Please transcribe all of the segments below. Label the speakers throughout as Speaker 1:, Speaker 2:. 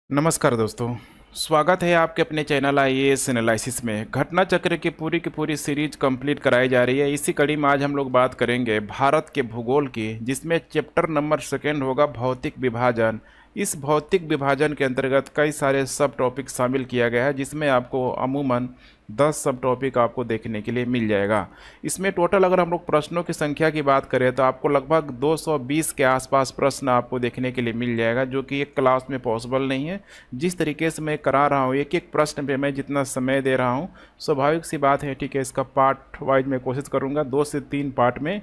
Speaker 1: नमस्कार दोस्तों। स्वागत है आपके अपने चैनल आईएएस एनालिसिस में। घटना चक्र की पूरी सीरीज कंप्लीट कराई जा रही है। इसी कड़ी में आज हम लोग बात करेंगे भारत के भूगोल की, जिसमें चैप्टर नंबर 2 होगा भौतिक विभाजन। इस भौतिक विभाजन के अंतर्गत कई सारे सब टॉपिक शामिल किया गया है, जिसमें आपको अमूमन 10 सब टॉपिक आपको देखने के लिए मिल जाएगा। इसमें टोटल अगर हम लोग प्रश्नों की संख्या की बात करें तो आपको लगभग 220 के आसपास प्रश्न आपको देखने के लिए मिल जाएगा, जो कि एक क्लास में पॉसिबल नहीं है। जिस तरीके से मैं करा रहा हूँ, एक एक प्रश्न पे मैं जितना समय दे रहा हूँ, स्वाभाविक सी बात है, ठीक है। इसका पार्ट वाइज मैं कोशिश करूँगा 2 से 3 पार्ट में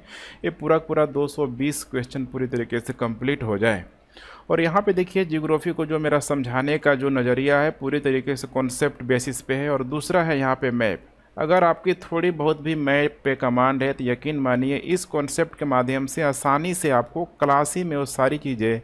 Speaker 1: ये पूरा 220 क्वेश्चन पूरी तरीके से कंप्लीट हो जाए। और यहाँ पे देखिए, जियोग्राफी को जो मेरा समझाने का जो नज़रिया है पूरी तरीके से कॉन्सेप्ट बेसिस पे है। और दूसरा है यहाँ पे मैप। अगर आपकी थोड़ी बहुत भी मैप पे कमांड है तो यकीन मानिए इस कॉन्सेप्ट के माध्यम से आसानी से आपको क्लास ही में वो सारी चीज़ें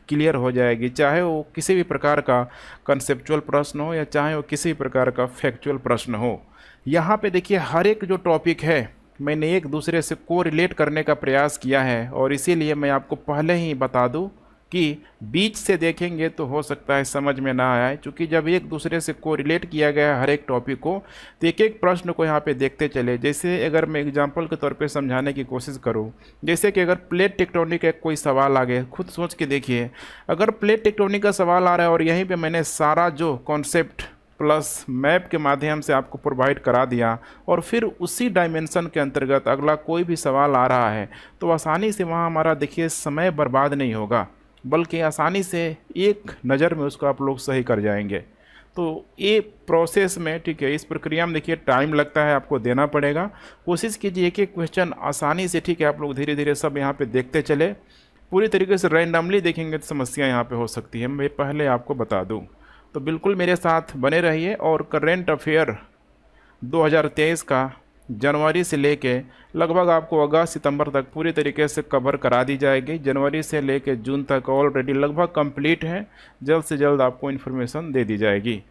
Speaker 1: क्लियर हो जाएगी, चाहे वो किसी भी प्रकार का कंसेप्चुअल प्रश्न हो या चाहे वो किसी भी प्रकार का फैक्चुअल प्रश्न हो। यहाँ पे देखिए, हर एक जो टॉपिक है मैंने एक दूसरे से को रिलेट करने का प्रयास किया है। और इसीलिए मैं आपको पहले ही बता दूँ कि बीच से देखेंगे तो हो सकता है समझ में ना आए, क्योंकि जब एक दूसरे से कोरिलेट किया गया है हर एक टॉपिक को, तो एक एक प्रश्न को यहाँ पे देखते चले। जैसे अगर मैं एग्जांपल के तौर पे समझाने की कोशिश करूँ, जैसे कि अगर प्लेट टेक्टोनिक का कोई सवाल आ गया, खुद सोच के देखिए, अगर प्लेट टेक्टोनिक का सवाल आ रहा है और यहीं पर मैंने सारा जो कॉन्सेप्ट प्लस मैप के माध्यम से आपको प्रोवाइड करा दिया, और फिर उसी डायमेंशन के अंतर्गत अगला कोई भी सवाल आ रहा है, तो आसानी से वहाँ हमारा देखिए समय बर्बाद नहीं होगा, बल्कि आसानी से एक नज़र में उसको आप लोग सही कर जाएंगे। तो ये प्रोसेस में, ठीक है, इस प्रक्रिया में देखिए टाइम लगता है, आपको देना पड़ेगा। कोशिश कीजिए एक एक क्वेश्चन आसानी से, ठीक है, आप लोग धीरे धीरे सब यहाँ पे देखते चले। पूरी तरीके से रैंडमली देखेंगे तो समस्या यहाँ पे हो सकती है, मैं पहले आपको बता दूँ। तो बिल्कुल मेरे साथ बने रहिए। और करेंट अफेयर 2023 का जनवरी से लेके लगभग आपको अगस्त सितंबर तक पूरी तरीके से कवर करा दी जाएगी। जनवरी से लेके जून तक ऑलरेडी लगभग कंप्लीट है, जल्द से जल्द आपको इन्फॉर्मेशन दे दी जाएगी।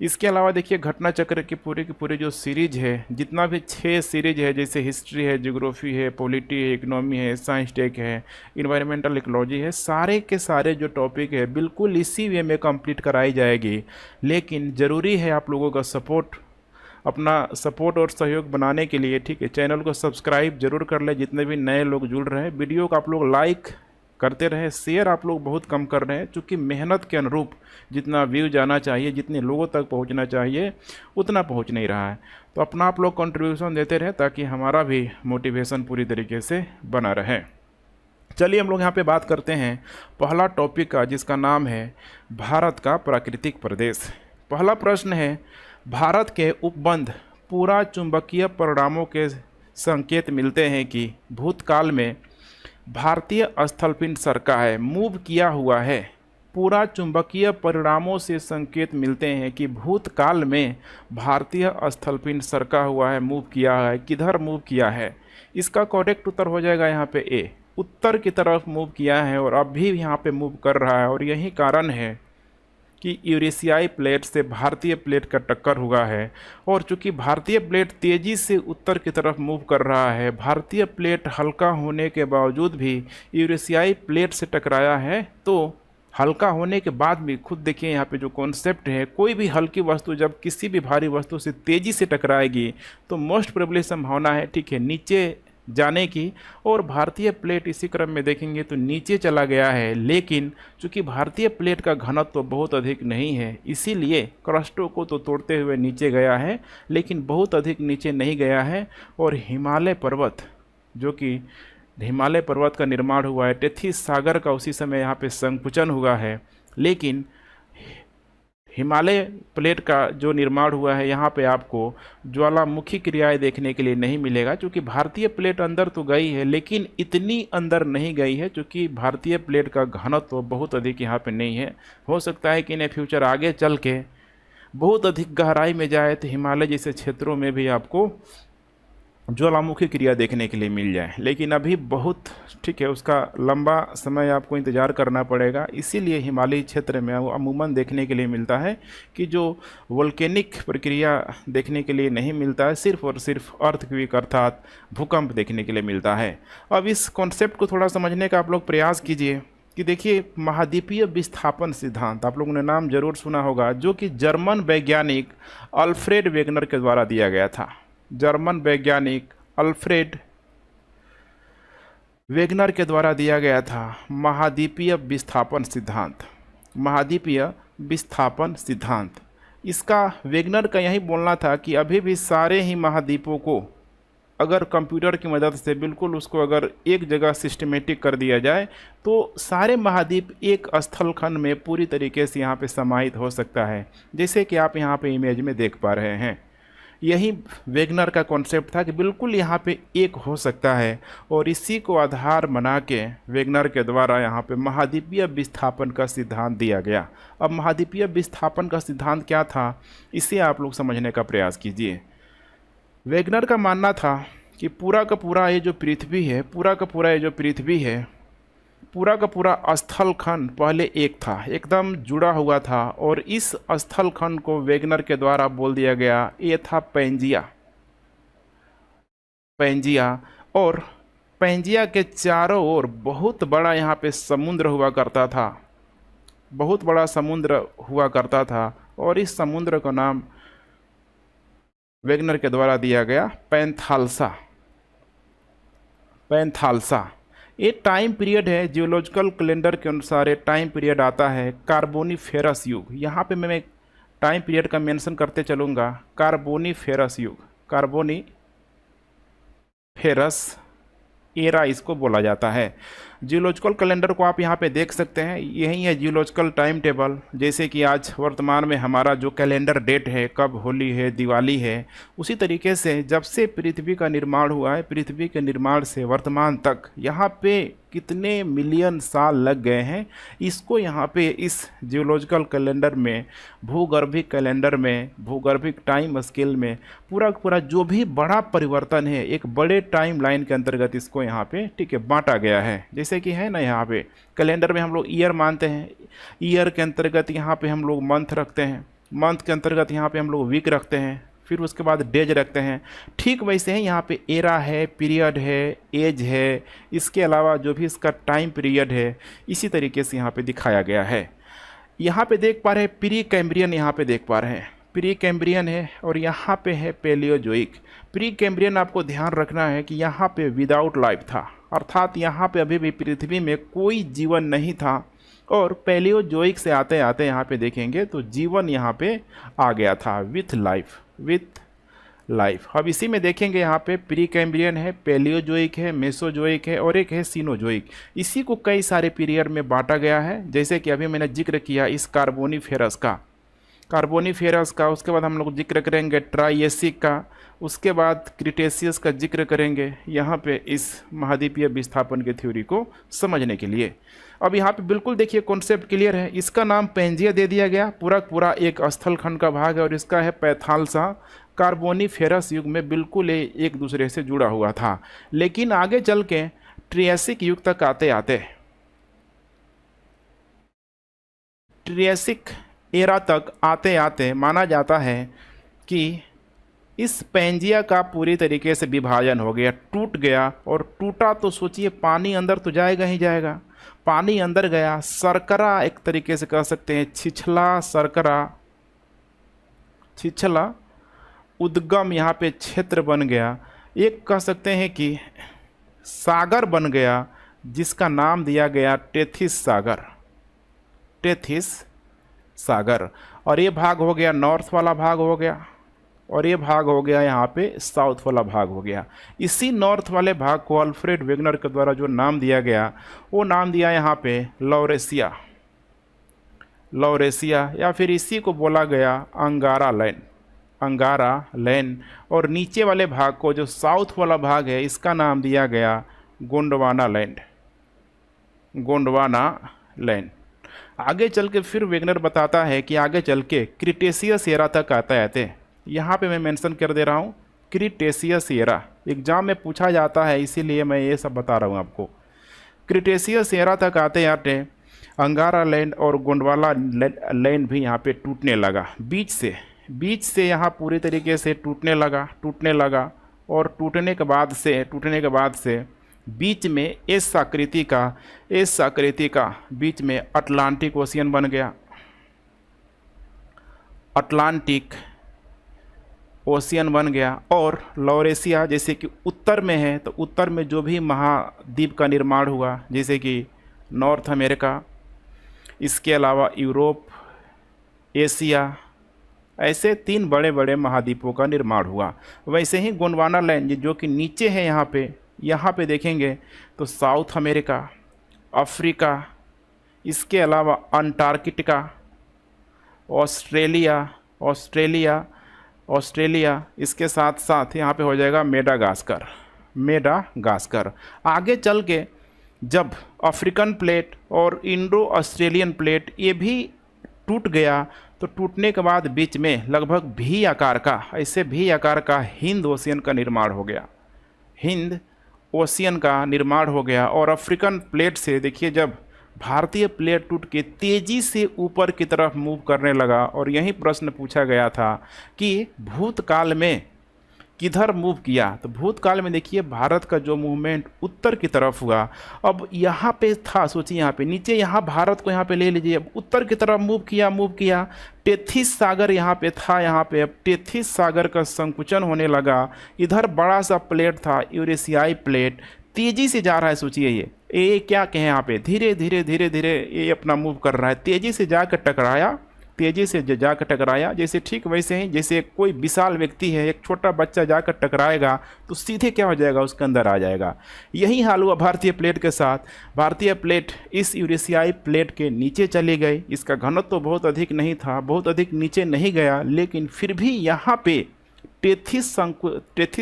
Speaker 1: इसके अलावा देखिए, घटना चक्र की पूरी जो सीरीज है, जितना भी 6 सीरीज है, जैसे हिस्ट्री है, ज्योग्राफी है, पॉलिटी है, इकोनॉमी है, साइंस टेक है, इन्वायरमेंटल इकोलॉजी है, सारे के सारे जो टॉपिक है बिल्कुल इसी वे में कंप्लीट कराई जाएगी। लेकिन ज़रूरी है आप लोगों का सपोर्ट, अपना सपोर्ट और सहयोग बनाने के लिए, ठीक है, चैनल को सब्सक्राइब जरूर कर ले। जितने भी नए लोग जुड़ रहे हैं, वीडियो को आप लोग लाइक करते रहे, शेयर आप लोग बहुत कम कर रहे हैं, क्योंकि मेहनत के अनुरूप जितना व्यू जाना चाहिए, जितने लोगों तक पहुंचना चाहिए, उतना पहुंच नहीं रहा है। तो अपना आप लोग कंट्रीब्यूशन देते रहे, ताकि हमारा भी मोटिवेशन पूरी तरीके से बना रहे। चलिए हम लोग यहाँ पे बात करते हैं पहला टॉपिक का, जिसका नाम है भारत का प्राकृतिक प्रदेश। पहला प्रश्न है, भारत के उपबंध पूरा चुंबकीय परिणामों के संकेत मिलते हैं कि भूतकाल में भारतीय स्थलपिंड सरका है, मूव किया हुआ है। पूरा चुंबकीय परिणामों से संकेत मिलते हैं कि भूतकाल में भारतीय स्थलपिंड सरका हुआ है, मूव किया है। किधर मूव किया है? इसका करेक्ट उत्तर हो जाएगा यहाँ पे ए, उत्तर की तरफ मूव किया है और अब भी यहाँ पे मूव कर रहा है। और यही कारण है कि यूरेशियाई प्लेट से भारतीय प्लेट का टक्कर हुआ है। और चूंकि भारतीय प्लेट तेज़ी से उत्तर की तरफ मूव कर रहा है, भारतीय प्लेट हल्का होने के बावजूद भी यूरेशियाई प्लेट से टकराया है। तो हल्का होने के बाद भी खुद देखिए यहाँ पे जो कॉन्सेप्ट है, कोई भी हल्की वस्तु जब किसी भी भारी वस्तु से तेज़ी से टकराएगी तो मोस्ट प्रोबेबली संभावना है, ठीक है, नीचे जाने की। और भारतीय प्लेट इसी क्रम में देखेंगे तो नीचे चला गया है, लेकिन चूंकि भारतीय प्लेट का घनत्व तो बहुत अधिक नहीं है, इसीलिए क्रस्टों को तो तोड़ते हुए नीचे गया है, लेकिन बहुत अधिक नीचे नहीं गया है। और हिमालय पर्वत, जो कि हिमालय पर्वत का निर्माण हुआ है, टेथिस सागर का उसी समय यहाँ पे संकुचन हुआ है, लेकिन हिमालय प्लेट का जो निर्माण हुआ है यहाँ पे आपको ज्वालामुखी क्रियाएं देखने के लिए नहीं मिलेगा। क्योंकि भारतीय प्लेट अंदर तो गई है, लेकिन इतनी अंदर नहीं गई है, क्योंकि भारतीय प्लेट का घनत्व तो बहुत अधिक यहाँ पे नहीं है। हो सकता है कि इन फ्यूचर आगे चल के बहुत अधिक गहराई में जाए तो हिमालय जैसे क्षेत्रों में भी आपको ज्वालामुखी क्रिया देखने के लिए मिल जाए, लेकिन अभी बहुत, ठीक है, उसका लंबा समय आपको इंतज़ार करना पड़ेगा। इसीलिए हिमालयी क्षेत्र में अमूमन देखने के लिए मिलता है कि जो वोल्केनिक प्रक्रिया देखने के लिए नहीं मिलता है, सिर्फ और सिर्फ अर्थक्वेक अर्थात भूकंप देखने के लिए मिलता है। अब इस कॉन्सेप्ट को थोड़ा समझने का आप लोग प्रयास कीजिए। कि देखिए महाद्वीपीय विस्थापन सिद्धांत आप लोगों ने नाम जरूर सुना होगा, जो कि जर्मन वैज्ञानिक अल्फ्रेड वेगनर के द्वारा दिया गया था। जर्मन वैज्ञानिक अल्फ्रेड वेगनर के द्वारा दिया गया था महाद्वीपीय विस्थापन सिद्धांत। महाद्वीपीय विस्थापन सिद्धांत, इसका वेगनर का यही बोलना था कि अभी भी सारे ही महाद्वीपों को अगर कंप्यूटर की मदद से बिल्कुल उसको अगर एक जगह सिस्टमेटिक कर दिया जाए तो सारे महाद्वीप एक स्थलखंड में पूरी तरीके से यहाँ पे समाहित हो सकता है, जैसे कि आप यहाँ पे इमेज में देख पा रहे हैं। यही वेगनर का कॉन्सेप्ट था कि बिल्कुल यहाँ पे एक हो सकता है, और इसी को आधार बना के वेगनर के द्वारा यहाँ पे महाद्वीपीय विस्थापन का सिद्धांत दिया गया। अब महाद्वीपीय विस्थापन का सिद्धांत क्या था, इसे आप लोग समझने का प्रयास कीजिए। वेगनर का मानना था कि पूरा का पूरा ये जो पृथ्वी है, पूरा का पूरा ये जो पृथ्वी है, पूरा का पूरा स्थलखंड पहले एक था, एकदम जुड़ा हुआ था, और इस स्थलखंड को वेगनर के द्वारा बोल दिया गया, ये था पैंजिया। पैंजिया, और पैंजिया के चारों ओर बहुत बड़ा यहाँ पे समुद्र हुआ करता था, बहुत बड़ा समुद्र हुआ करता था, और इस समुद्र का नाम वेगनर के द्वारा दिया गया पैंथालसा। पैंथालसा ये टाइम पीरियड है, जियोलॉजिकल कैलेंडर के अनुसार ये टाइम पीरियड आता है कार्बोनीफेरस युग। यहाँ पे मैं टाइम पीरियड का मेंशन करते चलूँगा, कार्बोनीफेरस युग, कार्बोनीफेरस एरा इसको बोला जाता है। जियोलॉजिकल कैलेंडर को आप यहाँ पे देख सकते हैं, यही है जियोलॉजिकल टाइम टेबल। जैसे कि आज वर्तमान में हमारा जो कैलेंडर डेट है, कब होली है, दिवाली है, उसी तरीके से जब से पृथ्वी का निर्माण हुआ है, पृथ्वी के निर्माण से वर्तमान तक यहाँ पे कितने मिलियन साल लग गए हैं, इसको यहाँ पे इस जियोलॉजिकल कैलेंडर में, भूगर्भिक कैलेंडर में, भूगर्भिक टाइम स्केल में पूरा पूरा जो भी बड़ा परिवर्तन है एक बड़े टाइम लाइन के अंतर्गत इसको यहाँ पे ठीक है बांटा गया है। जैसे कि है ना, यहाँ पे कैलेंडर में हम लोग ईयर मानते हैं, ईयर के अंतर्गत यहाँ पे हम लोग मंथ रखते हैं, मंथ के अंतर्गत यहाँ पे हम लोग वीक रखते हैं, फिर उसके बाद डेज रखते हैं। ठीक वैसे ही यहाँ पे एरा है, पीरियड है, एज है, इसके अलावा जो भी इसका टाइम पीरियड है इसी तरीके से यहाँ पे दिखाया गया है। यहाँ पे देख पा रहे हैं प्री कैम्ब्रियन, यहाँ पे देख पा रहे हैं प्री कैम्ब्रियन है, और यहाँ पे है पैलियोजोइक। प्री कैम्ब्रियन आपको ध्यान रखना है कि यहाँ पे विदाउट लाइफ था, अर्थात यहाँ पे अभी भी पृथ्वी में कोई जीवन नहीं था, और पैलियोजोइक से आते आते यहाँ पे देखेंगे तो जीवन यहाँ पे आ गया था विथ लाइफ, विथ लाइफ। अब इसी में देखेंगे यहाँ पे प्री कैम्ब्रियन है, पैलियोजोइक है, मेसोजोइक है, और एक है सीनोजोइक। इसी को कई सारे पीरियड में बांटा गया है, जैसे कि अभी मैंने जिक्र किया इस कार्बोनीफेरस का, कार्बोनीफेरस का। उसके बाद हम लोग जिक्र करेंगे ट्राइएसिक का, उसके बाद क्रिटेशियस का जिक्र करेंगे यहाँ पे इस महाद्वीपीय विस्थापन की थ्योरी को समझने के लिए। अब यहाँ पे बिल्कुल देखिए कॉन्सेप्ट क्लियर है। इसका नाम पैंजिया दे दिया गया, पूरा पूरा एक स्थलखंड का भाग है, और इसका है पैंथालसा। कार्बोनीफेरस युग में बिल्कुल एक दूसरे से जुड़ा हुआ था, लेकिन आगे चल के ट्रियासिक युग तक आते आते, ट्रियासिक एरा तक आते आते माना जाता है कि इस पैंजिया का पूरी तरीके से विभाजन हो गया, टूट गया। और टूटा तो सोचिए पानी अंदर तो जाएगा ही जाएगा, पानी अंदर गया, सरकरा एक तरीके से कह सकते हैं, छिछला सरकरा, छिछला उद्गम यहाँ पे क्षेत्र बन गया। एक कह सकते हैं कि सागर बन गया, जिसका नाम दिया गया टेथिस सागर, टेथिस सागर। और ये भाग हो गया नॉर्थ वाला भाग हो गया, और ये भाग हो गया यहाँ पे साउथ वाला भाग हो गया। इसी नॉर्थ वाले भाग को अल्फ्रेड वेगनर के द्वारा जो नाम दिया गया, वो नाम दिया यहाँ पे लॉरेशिया, लॉरेशिया, या फिर इसी को बोला गया अंगारा लैंड, अंगारा लैंड। और नीचे वाले भाग को, जो साउथ वाला भाग है, इसका नाम दिया गया गोंडवाना लैंड, गोंडवाना लैंड। आगे चल के फिर वेगनर बताता है कि आगे चल के क्रिटेशियस एरा तक आता आते, यहाँ पे मैं मेंशन कर दे रहा हूँ क्रिटेशियस एरा, एग्जाम में पूछा जाता है, इसीलिए मैं ये सब बता रहा हूँ आपको। क्रिटेशियस एरा तक आते आते अंगारा लैंड और गोंडवाना लैंड भी यहाँ पे टूटने लगा, बीच से यहाँ पूरी तरीके से टूटने लगा, और टूटने के बाद से बीच में एस आकृति का बीच में अटलांटिक ओशियन बन गया। अटलांटिक ओशियन बन गया। और लॉरेशिया जैसे कि उत्तर में है, तो उत्तर में जो भी महाद्वीप का निर्माण हुआ, जैसे कि नॉर्थ अमेरिका, इसके अलावा यूरोप, एशिया, ऐसे 3 बड़े बड़े महाद्वीपों का निर्माण हुआ। वैसे ही गोंडवाना लैंड जो कि नीचे है, यहाँ पे देखेंगे तो साउथ अमेरिका, अफ्रीका, इसके अलावा अंटार्कटिका, ऑस्ट्रेलिया, इसके साथ साथ यहाँ पे हो जाएगा मेडागास्कर। आगे चल के जब अफ्रीकन प्लेट और इंडो ऑस्ट्रेलियन प्लेट ये भी टूट गया, तो टूटने के बाद बीच में लगभग भी आकार का हिंद ओशियन का निर्माण हो गया। और अफ्रीकन प्लेट से देखिए, जब भारतीय प्लेट टूट के तेजी से ऊपर की तरफ मूव करने लगा, और यही प्रश्न पूछा गया था कि भूतकाल में किधर मूव किया, तो भूतकाल में देखिए भारत का जो मूवमेंट उत्तर की तरफ हुआ। अब यहाँ पे था, सोचिए यहाँ पे नीचे, यहाँ भारत को यहाँ पे ले लीजिए, अब उत्तर की तरफ मूव किया। टेथिस सागर यहाँ पे था, अब टेथिस सागर का संकुचन होने लगा। इधर बड़ा सा प्लेट था, यूरेशियाई प्लेट, तेजी से जा रहा है। सोचिए ये क्या कहें, यहाँ पे धीरे धीरे ये अपना मूव कर रहा है, तेजी से जाकर टकराया। जैसे ठीक वैसे ही जैसे कोई विशाल व्यक्ति है, एक छोटा बच्चा जाकर टकराएगा तो सीधे क्या हो जाएगा, उसके अंदर आ जाएगा। यही हाल हुआ भारतीय प्लेट के साथ। भारतीय प्लेट इस यूरेशियाई प्लेट के नीचे चली गई। इसका घनत्व तो बहुत अधिक नहीं था, बहुत अधिक नीचे नहीं गया, लेकिन फिर भी यहाँ पे टेथिस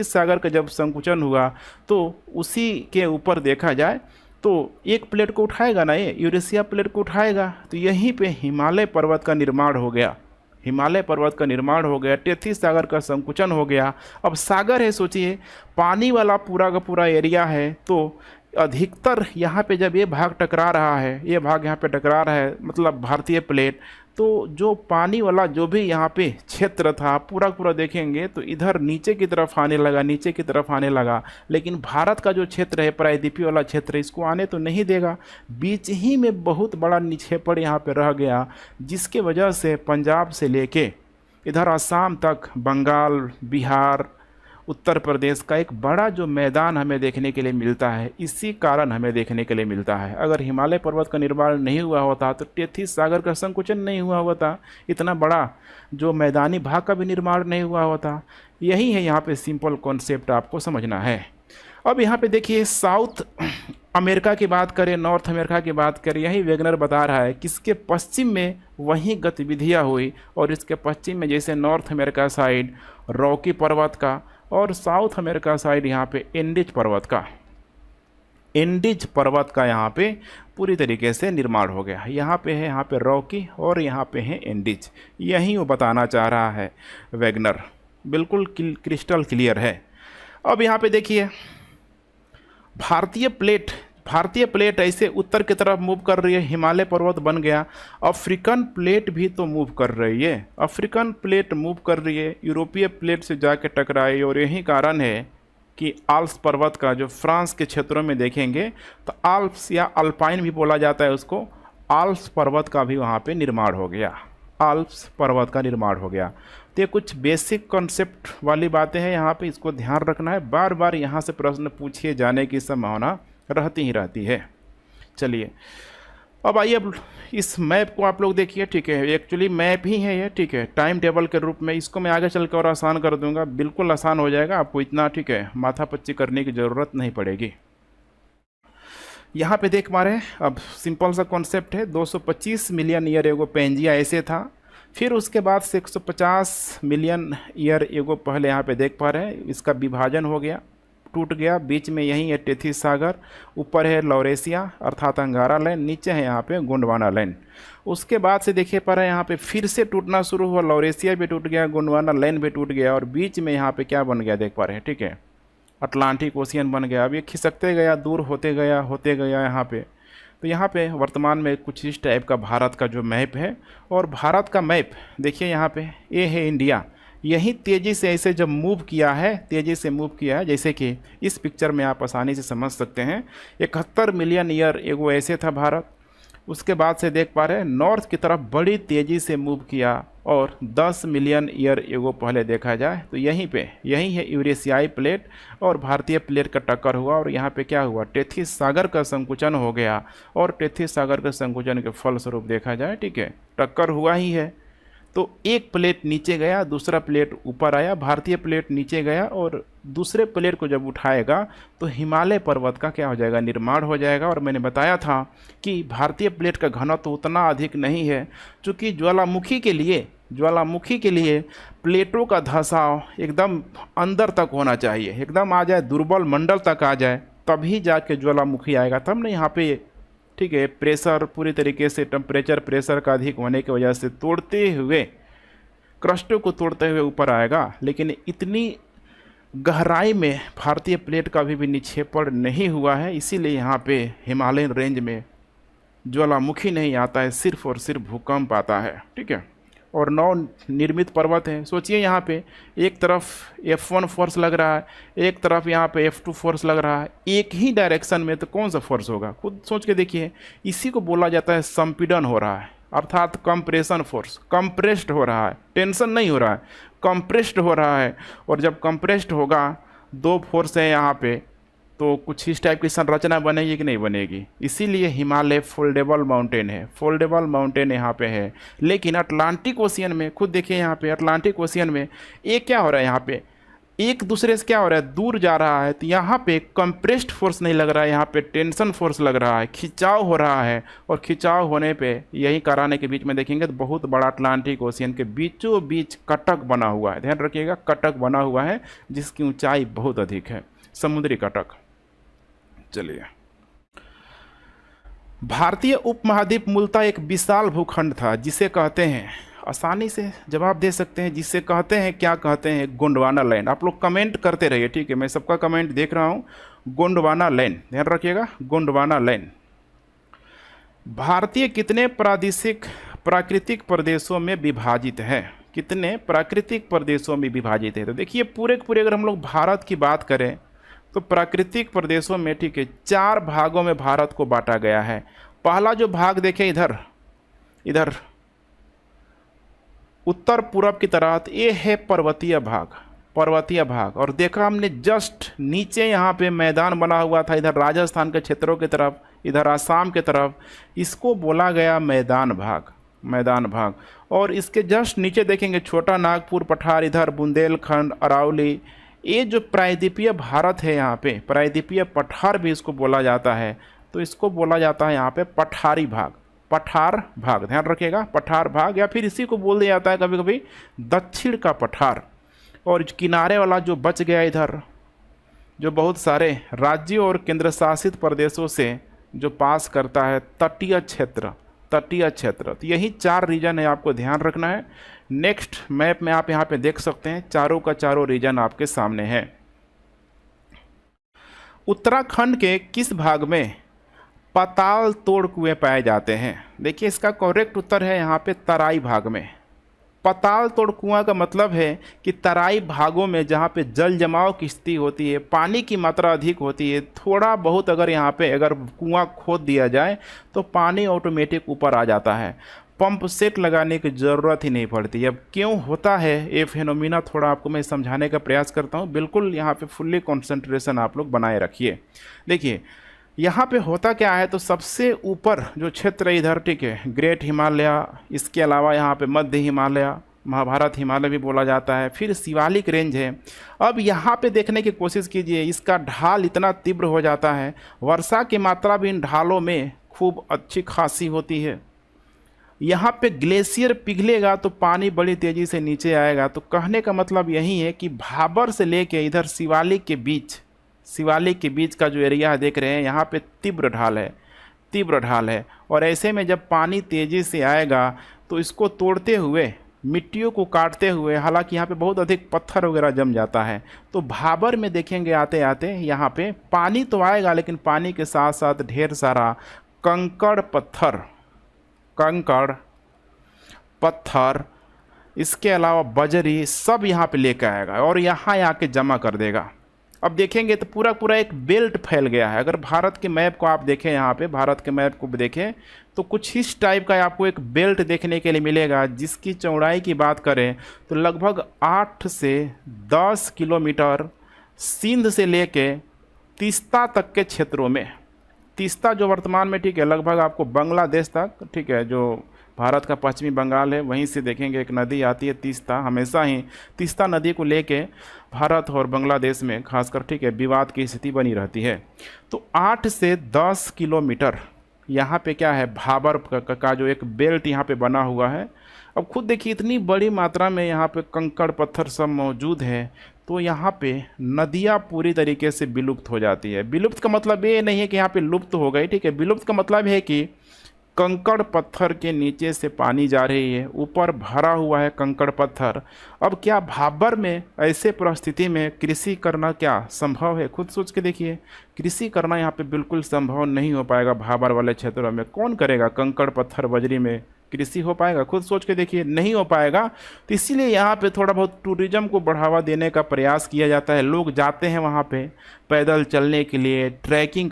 Speaker 1: सागर का जब संकुचन हुआ, तो उसी के ऊपर देखा जाए तो एक प्लेट को उठाएगा ना, ये यूरेशिया प्लेट को उठाएगा, तो यहीं पे हिमालय पर्वत का निर्माण हो गया। टेथिस सागर का संकुचन हो गया। अब सागर है, सोचिए पानी वाला पूरा का पूरा एरिया है, तो अधिकतर यहाँ पे जब ये भाग टकरा रहा है, मतलब भारतीय प्लेट, तो जो पानी वाला जो भी यहाँ पे क्षेत्र था पूरा देखेंगे तो इधर नीचे की तरफ आने लगा। लेकिन भारत का जो क्षेत्र है, प्रायद्वीपीय वाला क्षेत्र, इसको आने तो नहीं देगा। बीच ही में बहुत बड़ा निक्षेपण यहाँ पे रह गया, जिसके वजह से पंजाब से लेके इधर असम तक, बंगाल, बिहार, उत्तर प्रदेश का एक बड़ा जो मैदान हमें देखने के लिए मिलता है, इसी कारण हमें देखने के लिए मिलता है। अगर हिमालय पर्वत का निर्माण नहीं हुआ होता तो टेथिस सागर का संकुचन नहीं हुआ होता, इतना बड़ा जो मैदानी भाग का भी निर्माण नहीं हुआ होता। यही है यहाँ पे सिंपल कॉन्सेप्ट आपको समझना है। अब यहाँ पे देखिए साउथ अमेरिका की बात करें, नॉर्थ अमेरिका की बात करें, यही वेगनर बता रहा है कि इसके पश्चिम में वही गतिविधियाँ हुई, और इसके पश्चिम में जैसे नॉर्थ अमेरिका साइड रॉकी पर्वत का, और साउथ अमेरिका साइड यहाँ पे एंडीज पर्वत का यहाँ पे पूरी तरीके से निर्माण हो गया। यहाँ पे रॉकी और यहाँ पे है एंडीज। यही वो बताना चाह रहा है वेगनर, बिल्कुल क्रिस्टल क्लियर है। अब यहाँ पे देखिए भारतीय प्लेट ऐसे उत्तर की तरफ मूव कर रही है, हिमालय पर्वत बन गया। अफ्रीकन प्लेट भी तो मूव कर रही है, यूरोपीय प्लेट से जाके टकराई। और यही कारण है कि आल्प्स पर्वत का जो फ्रांस के क्षेत्रों में देखेंगे तो आल्प्स या अल्पाइन भी बोला जाता है उसको, आल्प्स पर्वत का भी वहाँ पे निर्माण हो गया। तो ये कुछ बेसिक कॉन्सेप्ट वाली बातें हैं, यहाँ पे इसको ध्यान रखना है। बार बार यहाँ से प्रश्न पूछे जाने की संभावना रहती है। चलिए अब आइए, अब इस मैप को आप लोग देखिए, ठीक है। एक्चुअली मैप ही है ये, ठीक है, टाइम टेबल के रूप में। इसको मैं आगे चल कर और आसान कर दूंगा, बिल्कुल आसान हो जाएगा आपको, इतना ठीक है माथापच्ची करने की ज़रूरत नहीं पड़ेगी। यहाँ पे देख पा रहे हैं, अब सिंपल सा कॉन्सेप्ट है। 225 मिलियन ईयर एगो पेंजिया ऐसे था, फिर उसके बाद से 150 मिलियन ईयर एगो पहले यहाँ पे देख पा रहे हैं, इसका विभाजन हो गया, टूट गया। बीच में यही है टेथिस सागर, ऊपर है लॉरेशिया अर्थात अंगारा लैंड, नीचे है यहाँ पे गोंडवाना लैंड। उसके बाद से देखिए पर यहाँ पे फिर से टूटना शुरू हुआ, लॉरेशिया भी टूट गया, गोंडवाना लैंड भी टूट गया, और बीच में यहाँ पे क्या बन गया देख पा रहे हैं, ठीक है, अटलांटिक ओशियन बन गया। अब ये खिसकते गया, दूर होते गया यहाँ पे। तो यहाँ पे वर्तमान में कुछ इस टाइप का भारत का जो मैप है। और भारत का मैप देखिए, यहाँ पे ये है इंडिया, यही तेज़ी से ऐसे जब मूव किया है, तेज़ी से मूव किया है, जैसे कि इस पिक्चर में आप आसानी से समझ सकते हैं। 71 मिलियन ईयर एगो ऐसे था भारत, उसके बाद से देख पा रहे हैं नॉर्थ की तरफ बड़ी तेज़ी से मूव किया, और 10 मिलियन ईयर एगो पहले देखा जाए तो यहीं पे यही है यूरेशियाई प्लेट और भारतीय प्लेट का टक्कर हुआ, और यहाँ पे क्या हुआ, टेथीस सागर का संकुचन हो गया, और टेथीस सागर के संकुचन के फलस्वरूप देखा जाए, ठीक है, टक्कर हुआ ही है। तो एक प्लेट नीचे गया, दूसरा प्लेट ऊपर आया, भारतीय प्लेट नीचे गया, और दूसरे प्लेट को जब उठाएगा तो हिमालय पर्वत का क्या हो जाएगा, निर्माण हो जाएगा। और मैंने बताया था कि भारतीय प्लेट का घनत्व तो उतना अधिक नहीं है, क्योंकि ज्वालामुखी के लिए प्लेटों का धंसाव एकदम अंदर तक होना चाहिए, एकदम आ जाए, दुर्बल मंडल तक आ जाए, तभी जाके ज्वालामुखी आएगा। तब नहीं यहाँ पे, ठीक है, प्रेशर पूरी तरीके से, टेम्परेचर प्रेशर का अधिक होने की वजह से तोड़ते हुए, क्रस्टों को तोड़ते हुए ऊपर आएगा। लेकिन इतनी गहराई में भारतीय प्लेट का भी निक्षेपण नहीं हुआ है, इसीलिए यहाँ पे हिमालयन रेंज में ज्वालामुखी नहीं आता है, सिर्फ और सिर्फ भूकंप आता है, ठीक है। और 9 निर्मित पर्वत हैं। सोचिए यहाँ पे एक तरफ F1 फोर्स लग रहा है, एक तरफ यहाँ पे F2 फोर्स लग रहा है, एक ही डायरेक्शन में, तो कौन सा फोर्स होगा, खुद सोच के देखिए। इसी को बोला जाता है संपीड़न हो रहा है, अर्थात कंप्रेशन फोर्स, कंप्रेस्ड हो रहा है, टेंशन नहीं हो रहा है, कंप्रेस्ड हो रहा है। और जब कंप्रेस्ड होगा, 2 फोर्स है यहाँ पे, तो कुछ इस टाइप की संरचना बनेगी कि नहीं बनेगी। इसीलिए हिमालय फोल्डेबल माउंटेन है, फोल्डेबल माउंटेन यहाँ पे है। लेकिन अटलांटिक ओशियन में, खुद देखिए यहाँ पे अटलांटिक ओशियन में एक क्या हो रहा है, यहाँ पे एक दूसरे से क्या हो रहा है, दूर जा रहा है। तो यहाँ पे कंप्रेस्ड फोर्स नहीं लग रहा है, यहाँ पे टेंशन फोर्स लग रहा है, खिंचाव हो रहा है। और खिंचाव होने पे यही कराने के बीच में देखेंगे तो बहुत बड़ा अटलांटिक ओशियन के बीचों बीच कटक बना हुआ है, ध्यान रखिएगा, कटक बना हुआ है जिसकी ऊंचाई बहुत अधिक है, समुद्री कटक। चलिए, भारतीय उपमहाद्वीप मूलतः एक विशाल भूखंड था, जिसे कहते हैं, आसानी से जवाब दे सकते हैं, जिसे कहते हैं, क्या कहते हैं, गोंडवाना लैंड। आप लोग कमेंट करते रहिए, ठीक है, मैं सबका कमेंट देख रहा हूं। गोंडवाना लैंड, ध्यान रखिएगा, गोंडवाना लैंड। भारतीय कितने प्राकृतिक प्रदेशों में विभाजित है, कितने प्राकृतिक प्रदेशों में विभाजित है। तो देखिए पूरे के पूरे अगर हम लोग भारत की बात करें तो प्राकृतिक प्रदेशों में, ठीक है, 4 भागों में भारत को बांटा गया है। पहला जो भाग देखें इधर उत्तर पूर्व की तरफ, ये है पर्वतीय भाग। और देखा हमने जस्ट नीचे यहाँ पे मैदान बना हुआ था, इधर राजस्थान के क्षेत्रों की तरफ, इधर आसाम के तरफ, इसको बोला गया मैदान भाग। और इसके जस्ट नीचे देखेंगे छोटा नागपुर पठार, इधर बुंदेलखंड, अरावली, ये जो प्रायद्वीपीय भारत है, यहाँ पे प्रायद्वीपीय पठार भी इसको बोला जाता है। तो इसको बोला जाता है यहाँ पे पठार भाग, ध्यान रखिएगा, पठार भाग, या फिर इसी को बोल दिया जाता है कभी कभी दक्षिण का पठार। और किनारे वाला जो बच गया इधर, जो बहुत सारे राज्यों और केंद्र शासित प्रदेशों से जो पास करता है, तटीय क्षेत्र। तो यही 4 रीजन है, आपको ध्यान रखना है। नेक्स्ट मैप में आप यहाँ पे देख सकते हैं, चारों का चारों रीजन आपके सामने है। उत्तराखंड के किस भाग में पाताल तोड़ कुएं पाए जाते हैं। देखिए इसका करेक्ट उत्तर है यहाँ पे तराई भाग में। पाताल तोड़ कुआं का मतलब है कि तराई भागों में जहाँ पे जल जमाव की स्थिति होती है, पानी की मात्रा अधिक होती है, थोड़ा बहुत अगर यहाँ पे अगर कुआं खोद दिया जाए तो पानी ऑटोमेटिक ऊपर आ जाता है, पंप सेट लगाने की ज़रूरत ही नहीं पड़ती। अब क्यों होता है ये फिनोमिना, थोड़ा आपको मैं समझाने का प्रयास करता हूँ। बिल्कुल यहाँ पे फुल्ली कंसंट्रेशन आप लोग बनाए रखिए। देखिए यहाँ पे होता क्या है, तो सबसे ऊपर जो क्षेत्र है इधर, ठीक है, ग्रेट हिमालय, इसके अलावा यहाँ पे मध्य हिमालय, महाभारत हिमालय भी बोला जाता है, फिर शिवालिक रेंज है। अब यहाँ पे देखने की कोशिश कीजिए, इसका ढाल इतना तीव्र हो जाता है, वर्षा की मात्रा भी इन ढालों में खूब अच्छी खासी होती है। यहाँ पे ग्लेशियर पिघलेगा तो पानी बड़ी तेज़ी से नीचे आएगा। तो कहने का मतलब यही है कि भाबर से लेके इधर शिवालिक के बीच का जो एरिया देख रहे हैं, यहाँ पे तीव्र ढाल है। और ऐसे में जब पानी तेज़ी से आएगा तो इसको तोड़ते हुए, मिट्टियों को काटते हुए, हालांकि यहाँ पे बहुत अधिक पत्थर वगैरह जम जाता है, तो भाबर में देखेंगे आते आते यहाँ पे पानी तो आएगा, लेकिन पानी के साथ साथ ढेर सारा कंकड़ पत्थर इसके अलावा बजरी सब यहाँ पे लेकर आएगा और यहाँ आके जमा कर देगा। अब देखेंगे तो पूरा पूरा एक बेल्ट फैल गया है। अगर भारत के मैप को आप देखें, यहाँ पे भारत के मैप को देखें तो कुछ इस टाइप का आपको एक बेल्ट देखने के लिए मिलेगा, जिसकी चौड़ाई की बात करें तो लगभग 8 से 10 किलोमीटर सिंध से लेके तीस्ता तक के क्षेत्रों में। तीस्ता जो वर्तमान में, ठीक है, लगभग आपको बांग्लादेश तक, ठीक है, जो भारत का पश्चिमी बंगाल है वहीं से देखेंगे एक नदी आती है तीस्ता। हमेशा ही तीस्ता नदी को लेके भारत और बांग्लादेश में खासकर, ठीक है, विवाद की स्थिति बनी रहती है। तो 8 से 10 किलोमीटर यहाँ पे क्या है, भाबर का जो एक बेल्ट यहाँ पे बना हुआ है। अब खुद देखिए इतनी बड़ी मात्रा में यहाँ पे कंकड़ पत्थर सब मौजूद है, तो यहाँ पे नदियाँ पूरी तरीके से विलुप्त हो जाती है। विलुप्त का मतलब ये नहीं है कि यहाँ पे लुप्त हो गई, ठीक है, विलुप्त का मतलब है कि कंकड़ पत्थर के नीचे से पानी जा रही है, ऊपर भरा हुआ है कंकड़ पत्थर। अब क्या भाबर में ऐसे परिस्थिति में कृषि करना क्या संभव है? खुद सोच के देखिए, कृषि करना यहाँ पे बिल्कुल संभव नहीं हो पाएगा। भाबर वाले क्षेत्रों में कौन करेगा? कंकड़ पत्थर बजरी में कृषि हो पाएगा? खुद सोच के देखिए, नहीं हो पाएगा। तो इसीलिए यहाँ पे थोड़ा बहुत टूरिज्म को बढ़ावा देने का प्रयास किया जाता है। लोग जाते हैं वहाँ पे पैदल चलने के लिए, ट्रैकिंग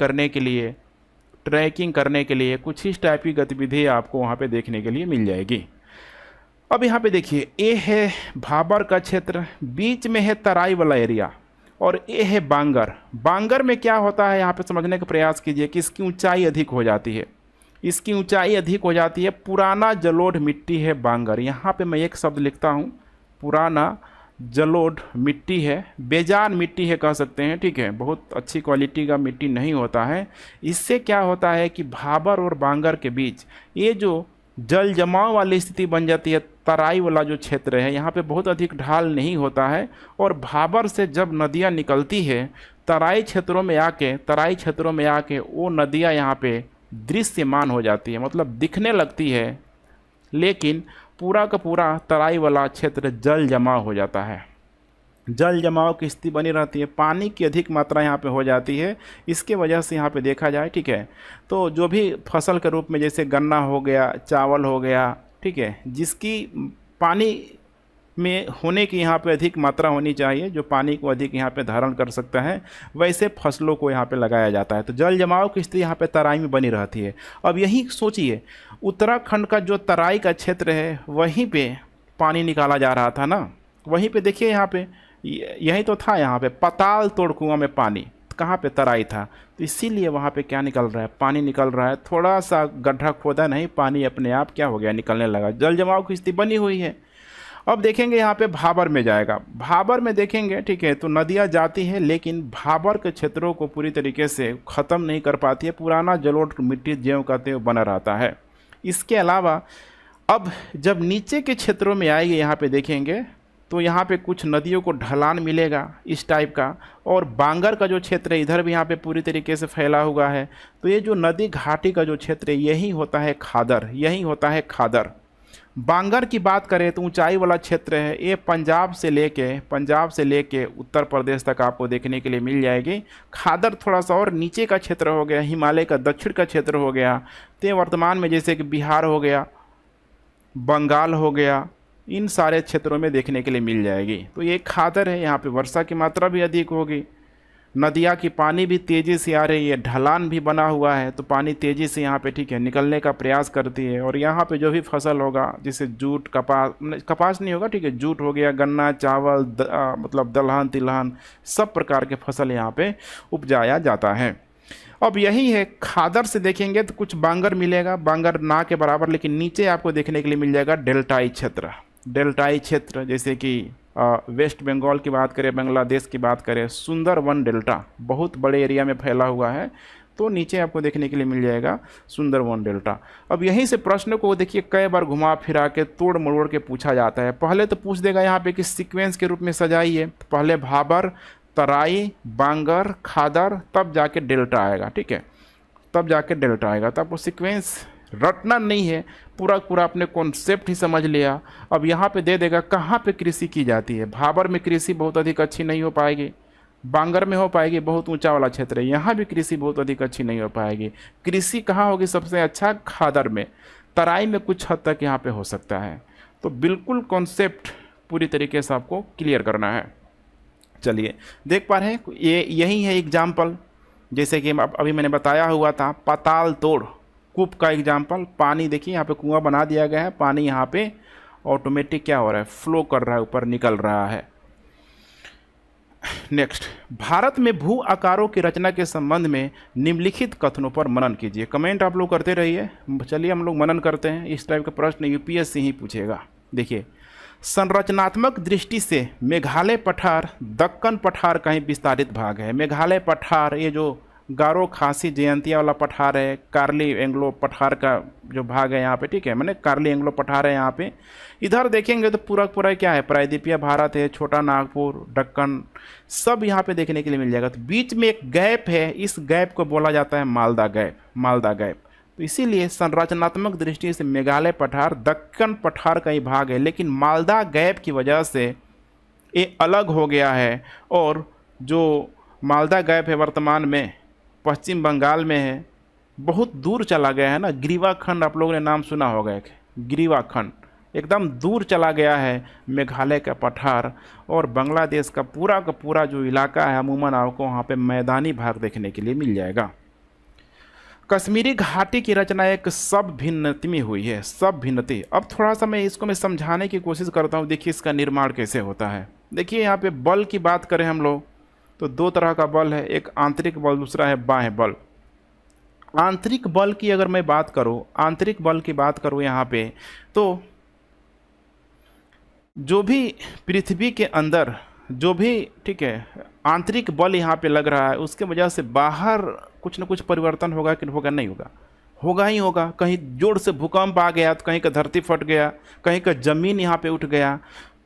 Speaker 1: करने के लिए कुछ इस टाइप की गतिविधि आपको वहाँ पे देखने के लिए मिल जाएगी। अब यहाँ पे देखिए, ये है भाबर का क्षेत्र, बीच में है तराई वाला एरिया, और ये है बांगर। बांगर में क्या होता है यहाँ पे समझने का प्रयास कीजिए कि इसकी ऊंचाई अधिक हो जाती है। इसकी ऊंचाई अधिक हो जाती है, पुराना जलोढ़ मिट्टी है बांगर। यहाँ पे मैं एक शब्द लिखता हूँ, पुराना जलोढ़ मिट्टी है, बेजान मिट्टी है कह सकते हैं, ठीक है, बहुत अच्छी क्वालिटी का मिट्टी नहीं होता है। इससे क्या होता है कि भाबर और बांगर के बीच ये जो जल जमाव वाली स्थिति बन जाती है। तराई वाला जो क्षेत्र है यहाँ पे बहुत अधिक ढाल नहीं होता है, और भाबर से जब नदियाँ निकलती है तराई क्षेत्रों में आके वो नदियाँ यहाँ पे दृश्यमान हो जाती है, मतलब दिखने लगती है, लेकिन पूरा का पूरा तराई वाला क्षेत्र जल जमाव हो जाता है। जल जमाव की स्थिति बनी रहती है, पानी की अधिक मात्रा यहाँ पे हो जाती है। इसके वजह से यहाँ पे देखा जाए, ठीक है, तो जो भी फसल के रूप में जैसे गन्ना हो गया, चावल हो गया, ठीक है, जिसकी पानी में होने की यहाँ पे अधिक मात्रा होनी चाहिए, जो पानी को अधिक यहाँ पे धारण कर सकता है, वैसे फसलों को यहाँ पे लगाया जाता है। तो जल जमाव की स्थिति यहाँ पे तराई में बनी रहती है। अब यही सोचिए, उत्तराखंड का जो तराई का क्षेत्र है वहीं पे पानी निकाला जा रहा था ना, वहीं पे देखिए, यहाँ पे यही तो था, यहाँ पे पाताल तोड़ कुआं में पानी, कहाँ पे तराई था, तो इसीलिए वहाँ पे क्या निकल रहा है, पानी निकल रहा है। थोड़ा सा गड्ढा खोदा नहीं, पानी अपने आप क्या हो गया, निकलने लगा। जल जमाव की स्थिति बनी हुई है। अब देखेंगे यहाँ पे भाबर में जाएगा, भाबर में देखेंगे, ठीक है, तो नदियाँ जाती है, लेकिन भाबर के क्षेत्रों को पूरी तरीके से ख़त्म नहीं कर पाती है। पुराना जलोढ़ मिट्टी ज्यों का त्यों बना रहता है। इसके अलावा अब जब नीचे के क्षेत्रों में आएंगे, यहाँ पे देखेंगे तो यहाँ पे कुछ नदियों को ढलान मिलेगा इस टाइप का, और बांगर का जो क्षेत्र है इधर भी यहाँ पे पूरी तरीके से फैला हुआ है। तो ये जो नदी घाटी का जो क्षेत्र है यही होता है खादर। बांगर की बात करें तो ऊंचाई वाला क्षेत्र है, ये पंजाब से लेके उत्तर प्रदेश तक आपको देखने के लिए मिल जाएगी। खादर थोड़ा सा और नीचे का क्षेत्र हो गया, हिमालय का दक्षिण का क्षेत्र हो गया। तो वर्तमान में जैसे कि बिहार हो गया, बंगाल हो गया, इन सारे क्षेत्रों में देखने के लिए मिल जाएगी। तो ये खादर है, यहाँ पे वर्षा की मात्रा भी अधिक होगी, नदियाँ की पानी भी तेज़ी से आ रही है, ढलान भी बना हुआ है, तो पानी तेज़ी से यहाँ पे, ठीक है, निकलने का प्रयास करती है। और यहाँ पे जो भी फसल होगा, जैसे जूट, कपास नहीं होगा, ठीक है, जूट हो गया, गन्ना, चावल, मतलब दलहन तिलहन, सब प्रकार के फसल यहाँ पे उपजाया जाता है। अब यही है, खादर से देखेंगे तो कुछ बांगर मिलेगा, बांगर ना के बराबर, लेकिन नीचे आपको देखने के लिए मिल जाएगा डेल्टाई क्षेत्र, जैसे कि वेस्ट बंगाल की बात करें, बांग्लादेश की बात करें, सुंदरवन डेल्टा बहुत बड़े एरिया में फैला हुआ है, तो नीचे आपको देखने के लिए मिल जाएगा सुंदरवन डेल्टा। अब यहीं से प्रश्न को देखिए कई बार घुमा फिरा के तोड़ मरोड़ के पूछा जाता है। पहले तो पूछ देगा यहाँ पे कि सीक्वेंस के रूप में सजाइए, तो पहले भाबर, तराई, बांगर, खादर, तब जाके डेल्टा आएगा, ठीक है, तब जाके डेल्टा आएगा। तो आपको सीक्वेंस रटना नहीं है, पूरा पूरा अपने कॉन्सेप्ट ही समझ लिया। अब यहाँ पे दे देगा कहाँ पे कृषि की जाती है। भाबर में कृषि बहुत अधिक अच्छी नहीं हो पाएगी, बांगर में हो पाएगी, बहुत ऊंचा वाला क्षेत्र है, यहाँ भी कृषि बहुत अधिक अच्छी नहीं हो पाएगी। कृषि कहाँ होगी सबसे अच्छा? खादर में, तराई में कुछ हद तक यहाँ पे हो सकता है। तो बिल्कुल कॉन्सेप्ट पूरी तरीके से आपको क्लियर करना है। चलिए देख पा रहे हैं, ये यही है एग्जाम्पल, जैसे कि अभी मैंने बताया हुआ था पाताल तोड़ कूप का एग्जाम्पल। पानी देखिए यहाँ पे कुआं बना दिया गया है, पानी यहाँ पे ऑटोमेटिक क्या हो रहा है, फ्लो कर रहा है, ऊपर निकल रहा है। नेक्स्ट, भारत में भू आकारों की रचना के संबंध में निम्नलिखित कथनों पर मनन कीजिए। कमेंट आप लोग करते रहिए। चलिए हम लोग मनन करते हैं। इस टाइप का प्रश्न यूपीएससी ही पूछेगा। देखिए, संरचनात्मक दृष्टि से मेघालय पठार दक्कन पठार का ही विस्तारित भाग है। मेघालय पठार ये जो गारो खासी जयंतिया वाला पठार है, कार्ली एंग्लो पठार का जो भाग है यहाँ पे, ठीक है, मैंने कार्ली एंग्लो पठार है यहाँ पे। इधर देखेंगे तो पूरा पूरा क्या है, प्रायद्वीपीय भारत है, छोटा नागपुर, दक्कन, सब यहाँ पे देखने के लिए मिल जाएगा। तो बीच में एक गैप है, इस गैप को बोला जाता है मालदा गैप, मालदा गैप। तो इसीलिए संरचनात्मक दृष्टि से मेघालय पठार दक्कन पठार का ही भाग है, लेकिन मालदा गैप की वजह से ये अलग हो गया है। और जो मालदा गैप है वर्तमान में पश्चिम बंगाल में है, बहुत दूर चला गया है ना। ग्रीवाखंड आप लोगों ने नाम सुना होगा, एक ग्रीवाखंड एकदम दूर चला गया है मेघालय का पठार। और बांग्लादेश का पूरा जो इलाका है अमूमन आपको वहाँ पे मैदानी भाग देखने के लिए मिल जाएगा। कश्मीरी घाटी की रचना एक सब भिन्नति में हुई है, सब भिन्नति। अब थोड़ा सा मैं समझाने की कोशिश करता हूँ। देखिए इसका निर्माण कैसे होता है। देखिए यहाँ पे बल की बात करें हम लोग तो दो तरह का बल है, एक आंतरिक बल, दूसरा है बाह्य बल। आंतरिक बल की अगर मैं बात करूं, आंतरिक बल की बात करूं यहाँ पे, तो जो भी पृथ्वी के अंदर जो भी, ठीक है, आंतरिक बल यहाँ पे लग रहा है, उसके वजह से बाहर कुछ न कुछ परिवर्तन होगा कि होगा, नहीं होगा, होगा ही होगा। कहीं जोर से भूकंप आ गया तो कहीं का धरती फट गया, कहीं का जमीन यहाँ पे उठ गया।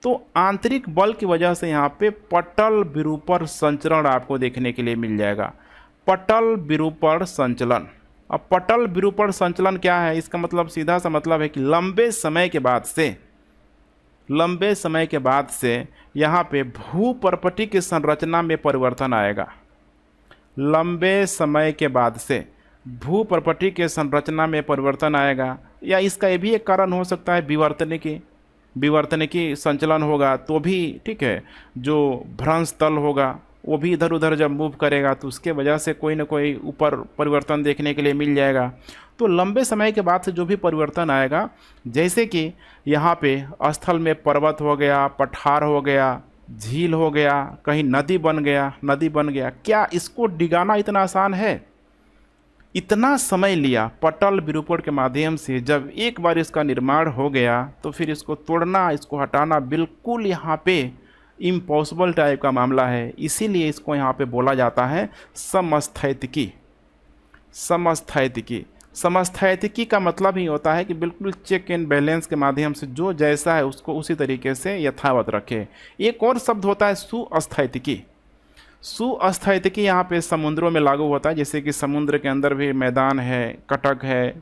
Speaker 1: तो आंतरिक बल की वजह से यहाँ पे पटल विरूपण संचलन आपको देखने के लिए मिल जाएगा। पटल विरूपण संचलन। अब पटल विरूपण संचलन क्या है, इसका मतलब सीधा सा मतलब है कि लंबे समय के बाद से यहाँ पे भूपर्पटी की संरचना में परिवर्तन आएगा। लंबे समय के बाद से भूपर्पटी के संरचना में परिवर्तन आएगा। या इसका ये भी एक कारण हो सकता है विवर्तनिकी संचलन होगा तो भी, ठीक है, जो भ्रंश तल होगा वो भी इधर उधर जब मूव करेगा तो उसके वजह से कोई ना कोई ऊपर परिवर्तन देखने के लिए मिल जाएगा। तो लंबे समय के बाद से जो भी परिवर्तन आएगा, जैसे कि यहाँ पे स्थल में पर्वत हो गया, पठार हो गया, झील हो गया, कहीं नदी बन गया, क्या इसको डिगाना इतना आसान है? इतना समय लिया पटल विरूपण के माध्यम से। जब एक बार इसका निर्माण हो गया तो फिर इसको तोड़ना, इसको हटाना बिल्कुल यहाँ पे इम्पॉसिबल टाइप का मामला है। इसीलिए इसको यहाँ पे बोला जाता है समस्थैतिकी। समस्थैतिकी का मतलब ही होता है कि बिल्कुल चेक एंड बैलेंस के माध्यम से जो जैसा है उसको उसी तरीके से यथावत रखे। एक और शब्द होता है सुअस्थैतिकी। सुअस्थैतिकी यहाँ पे समुद्रों में लागू होता है, जैसे कि समुद्र के अंदर भी मैदान है, कटक है,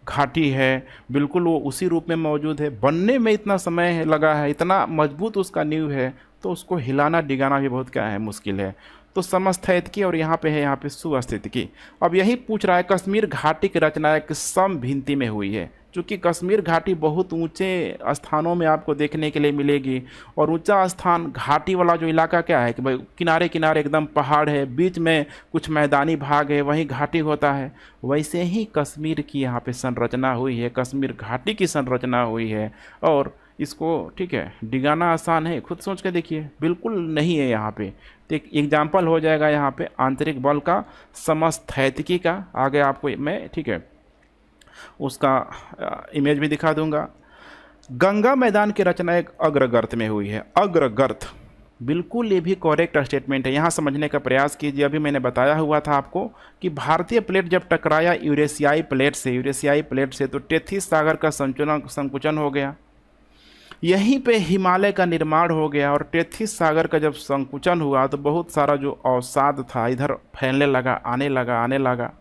Speaker 1: घाटी है, बिल्कुल वो उसी रूप में मौजूद है। बनने में इतना समय लगा है, इतना मजबूत उसका नींव है, तो उसको हिलाना डिगाना भी बहुत क्या है, मुश्किल है। तो समस्थैतिकी और यहाँ पे है, यहाँ पे सुअस्थैतिकी। अब यही पूछ रहा है, कश्मीर घाटी की रचना एक समभिन्ति में हुई है। चूँकि कश्मीर घाटी बहुत ऊंचे स्थानों में आपको देखने के लिए मिलेगी, और ऊंचा स्थान घाटी वाला जो इलाका क्या है कि भाई किनारे किनारे एकदम पहाड़ है, बीच में कुछ मैदानी भाग है, वहीं घाटी होता है। वैसे ही कश्मीर की यहाँ पे संरचना हुई है, कश्मीर घाटी की संरचना हुई है। और इसको, ठीक है, डिगाना आसान है, खुद सोच के देखिए, बिल्कुल नहीं है यहाँ पे। तो एक एग्जाम्पल हो जाएगा यहाँ पे आंतरिक बल का, समस्थैतिकी का। आगे आपको मैं, ठीक है, उसका इमेज भी दिखा दूंगा। गंगा मैदान की रचना एक अग्रगर्त में हुई है। अग्रगर्त, बिल्कुल ये भी करेक्ट स्टेटमेंट है। यहाँ समझने का प्रयास कीजिए। अभी मैंने बताया हुआ था आपको कि भारतीय प्लेट जब टकराया यूरेशियाई प्लेट से तो टेथिस सागर का संकुचन हो गया। यहीं पे हिमालय का निर्माण हो गया, और टेथिस सागर का जब संकुचन हुआ तो बहुत सारा जो अवसाद था इधर फैलने लगा, आने लगा।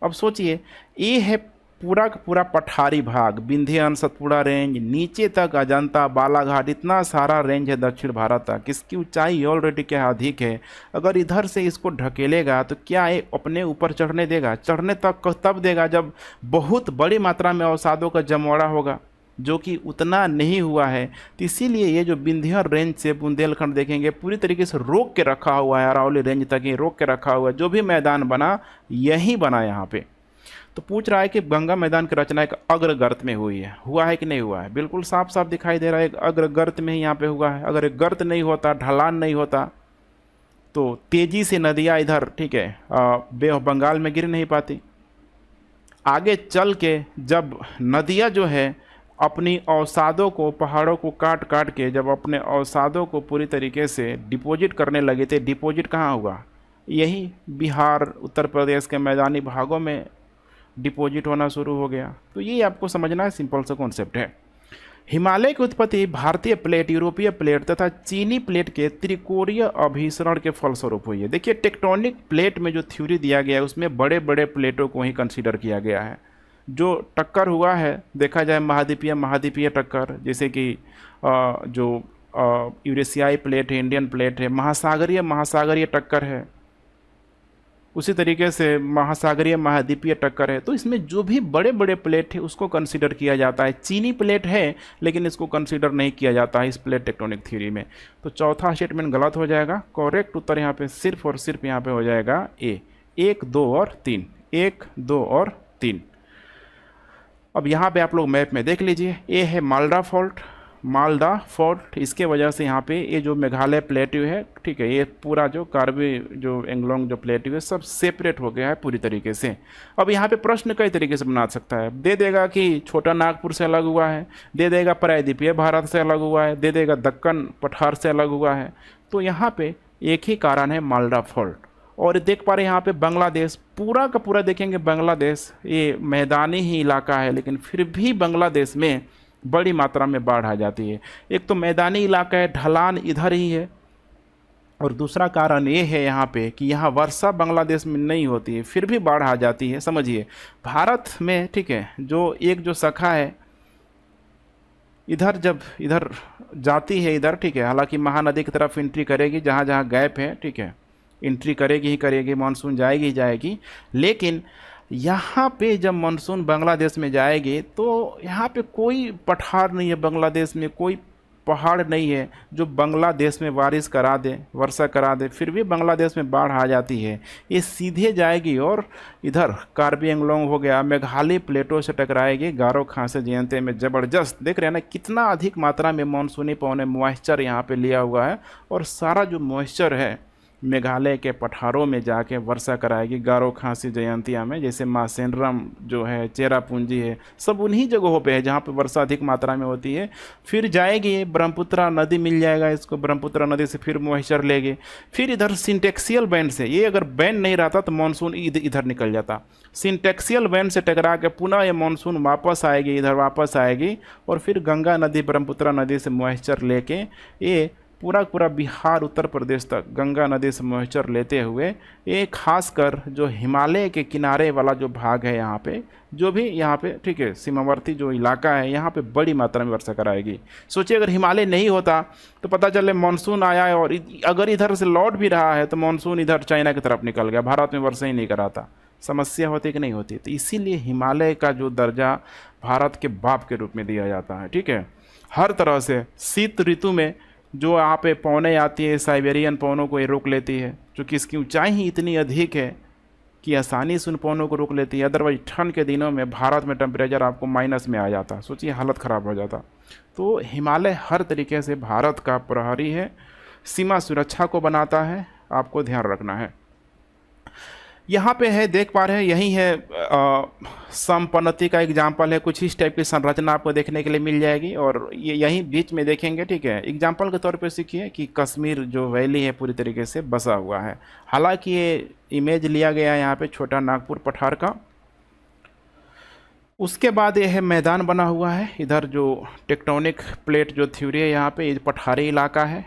Speaker 1: अब सोचिए, ये है पूरा का पूरा पठारी भाग, विंध्याचल, सतपुड़ा रेंज, नीचे तक अजंता, बालाघाट, इतना सारा रेंज है दक्षिण भारत तक। इसकी ऊंचाई ऑलरेडी क्या अधिक है। अगर इधर से इसको ढकेलेगा तो क्या ये अपने ऊपर चढ़ने देगा? चढ़ने तक तब देगा जब बहुत बड़ी मात्रा में अवसादों का जमवाड़ा होगा। जो कि उतना नहीं हुआ है। तो इसीलिए ये जो विंध्य रेंज से बुंदेलखंड देखेंगे पूरी तरीके से रोक के रखा हुआ है, अरावली रेंज तक ही रोक के रखा हुआ है। जो भी मैदान बना यही बना यहाँ पे। तो पूछ रहा है कि गंगा मैदान की रचना एक अग्रगर्त में हुई है, हुआ है कि नहीं हुआ है? बिल्कुल साफ साफ दिखाई दे रहा है, एक अग्रगर्त में ही यहाँ पे हुआ है। अगर एक गर्त नहीं होता, ढलान नहीं होता, तो तेजी से नदियाँ इधर, ठीक है, बे ऑफ बंगाल में गिर नहीं पाती। आगे चल के जब नदियाँ जो है अपनी अवसादों को, पहाड़ों को काट काट के जब अपने अवसादों को पूरी तरीके से डिपॉजिट करने लगे थे, डिपॉजिट कहाँ हुआ? यही बिहार, उत्तर प्रदेश के मैदानी भागों में डिपॉजिट होना शुरू हो गया। तो ये आपको समझना है, सिंपल सा कॉन्सेप्ट है। हिमालय की उत्पत्ति भारतीय प्लेट, यूरोपीय प्लेट तथा चीनी प्लेट के त्रिकोणीय अभिसरण के फलस्वरूप हुई है। देखिए टेक्टोनिक प्लेट में जो थ्योरी दिया गया है उसमें बड़े बड़े प्लेटों को ही कंसीडर किया गया है। जो टक्कर हुआ है, देखा जाए महाद्वीपीय महाद्वीपीय टक्कर, जैसे कि जो यूरेशियाई प्लेट है, इंडियन प्लेट है, महासागरीय महासागरीय टक्कर है, उसी तरीके से महासागरीय महाद्वीपीय टक्कर है। तो इसमें जो भी बड़े बड़े प्लेट है उसको कंसीडर किया जाता है। चीनी प्लेट है लेकिन इसको कंसीडर नहीं किया जाता है इस प्लेट टेक्टोनिक थ्योरी में। तो चौथा स्टेटमेंट गलत हो जाएगा। करेक्ट उत्तर यहाँ पे सिर्फ और सिर्फ यहाँ पे हो जाएगा ए, 1, 2 और 3, 1, 2 और 3। अब यहाँ पे आप लोग मैप में देख लीजिए, ए है मालदा फॉल्ट, मालदा फोर्ट, इसके वजह से यहाँ पे ये जो मेघालय प्लेट्यू है, ठीक है, ये पूरा जो कार्बी जो एंगलोंग जो प्लेट्यू है सब सेपरेट हो गया है पूरी तरीके से। अब यहाँ पे प्रश्न कई तरीके से बना सकता है, दे देगा कि छोटा नागपुर से अलग हुआ है, दे देगा प्रायद्वीपीय भारत से अलग हुआ है, दे देगा दक्कन पठार से अलग हुआ है। तो यहाँ पे एक ही कारण है, मालदा फॉल्ट। और देख पा रहे हैं यहाँ पे बांग्लादेश, पूरा का पूरा देखेंगे बांग्लादेश ये मैदानी ही इलाका है, लेकिन फिर भी बांग्लादेश में बड़ी मात्रा में बाढ़ आ जाती है। एक तो मैदानी इलाका है, ढलान इधर ही है, और दूसरा कारण ये है यहाँ पे कि यहाँ वर्षा बांग्लादेश में नहीं होती है, फिर भी बाढ़ आ जाती है। समझिए भारत में, ठीक है, जो एक जो शाखा है इधर जब इधर जाती है इधर, ठीक है, हालांकि महानदी की तरफ एंट्री करेगी, जहाँ जहाँ गैप है, ठीक है, एंट्री करेगी ही करेगी, मानसून जाएगी ही जाएगी। लेकिन यहाँ पे जब मानसून बांग्लादेश में जाएगी तो यहाँ पे कोई पठार नहीं है, बांग्लादेश में कोई पहाड़ नहीं है जो बांग्लादेश में बारिश करा दे, वर्षा करा दे, फिर भी बांग्लादेश में बाढ़ आ जाती है। ये सीधे जाएगी और इधर कार्बी एंगलोंग हो गया, मेघालय प्लेटों से टकराएगी, गारो खासी जयंती में ज़बरदस्त देख रहे हैं ना कितना अधिक मात्रा में मानसूनी पवने मॉइस्चर यहाँ पे लिया हुआ है, और सारा जो मॉइस्चर है मेघालय के पठारों में जाके वर्षा कराएगी, गारो खासी जयंतिया में, जैसे मासेनरम जो है, चेरापूंजी है, सब उन्हीं जगहों पे है जहाँ पे वर्षा अधिक मात्रा में होती है। फिर जाएगी ब्रह्मपुत्र नदी मिल जाएगा इसको, ब्रह्मपुत्र नदी से फिर मॉइस्चर लेगी, फिर इधर सिंटेक्सियल बैंड से, ये अगर बैंड नहीं रहता तो मानसून इधर निकल जाता, सिंटेक्सियल बैंड से टकरा के पुनः ये मानसून वापस आएगी, इधर वापस आएगी, और फिर गंगा नदी ब्रह्मपुत्र नदी से मॉइस्चर लेके ये पूरा बिहार उत्तर प्रदेश तक गंगा नदी से मॉइस्चर लेते हुए ये खासकर जो हिमालय के किनारे वाला जो भाग है यहाँ पे, जो भी यहाँ पे, ठीक है, सीमावर्ती जो इलाका है यहाँ पे बड़ी मात्रा में वर्षा कराएगी। सोचिए अगर हिमालय नहीं होता तो पता चले मानसून आया है और अगर इधर से लौट भी रहा है तो मानसून इधर चाइना की तरफ निकल गया, भारत में वर्षा ही नहीं कराता, समस्या होती कि नहीं होती। तो इसीलिए हिमालय का जो दर्जा भारत के बाप के रूप में दिया जाता है, ठीक है। हर तरह से शीत ऋतु में जो यहाँ पे पवनें आती है, साइबेरियन पवनों को ये रोक लेती है, क्योंकि इसकी ऊंचाई ही इतनी अधिक है कि आसानी से उन पवनों को रोक लेती है। अदरवाइज ठंड के दिनों में भारत में टेम्परेचर आपको माइनस में आ जाता, सोचिए हालत ख़राब हो जाता। तो हिमालय हर तरीके से भारत का प्रहरी है, सीमा सुरक्षा को बनाता है, आपको ध्यान रखना है। यहाँ पे है, देख पा रहे हैं, यही है संपन्नति का एग्जाम्पल है, कुछ इस टाइप की संरचना आपको देखने के लिए मिल जाएगी, और ये यहीं बीच में देखेंगे, ठीक है। एग्जाम्पल के तौर पे सीखिए कि कश्मीर जो वैली है पूरी तरीके से बसा हुआ है। हालांकि ये इमेज लिया गया है यहाँ पे छोटा नागपुर पठार का। उसके बाद ये है मैदान बना हुआ है, इधर जो टेक्टोनिक प्लेट जो थ्योरी है यहाँ पे, ये पठारी इलाका है,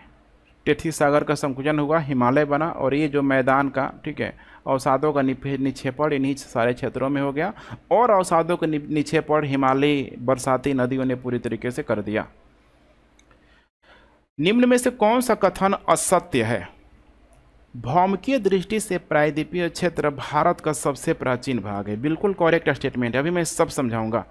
Speaker 1: टेथी सागर का संकुचन हुआ, हिमालय बना, और ये जो मैदान का, ठीक है, अवसादों का निक्षेपण इन्हीं सारे क्षेत्रों में हो गया, और अवसादों का निक्षेपण हिमालय बरसाती नदियों ने पूरी तरीके से कर दिया। निम्न में से कौन सा कथन असत्य है? भौमिकीय दृष्टि से प्रायद्वीपीय क्षेत्र भारत का सबसे प्राचीन भाग है। बिल्कुल करेक्ट स्टेटमेंट है, अभी मैं सब समझाऊंगा।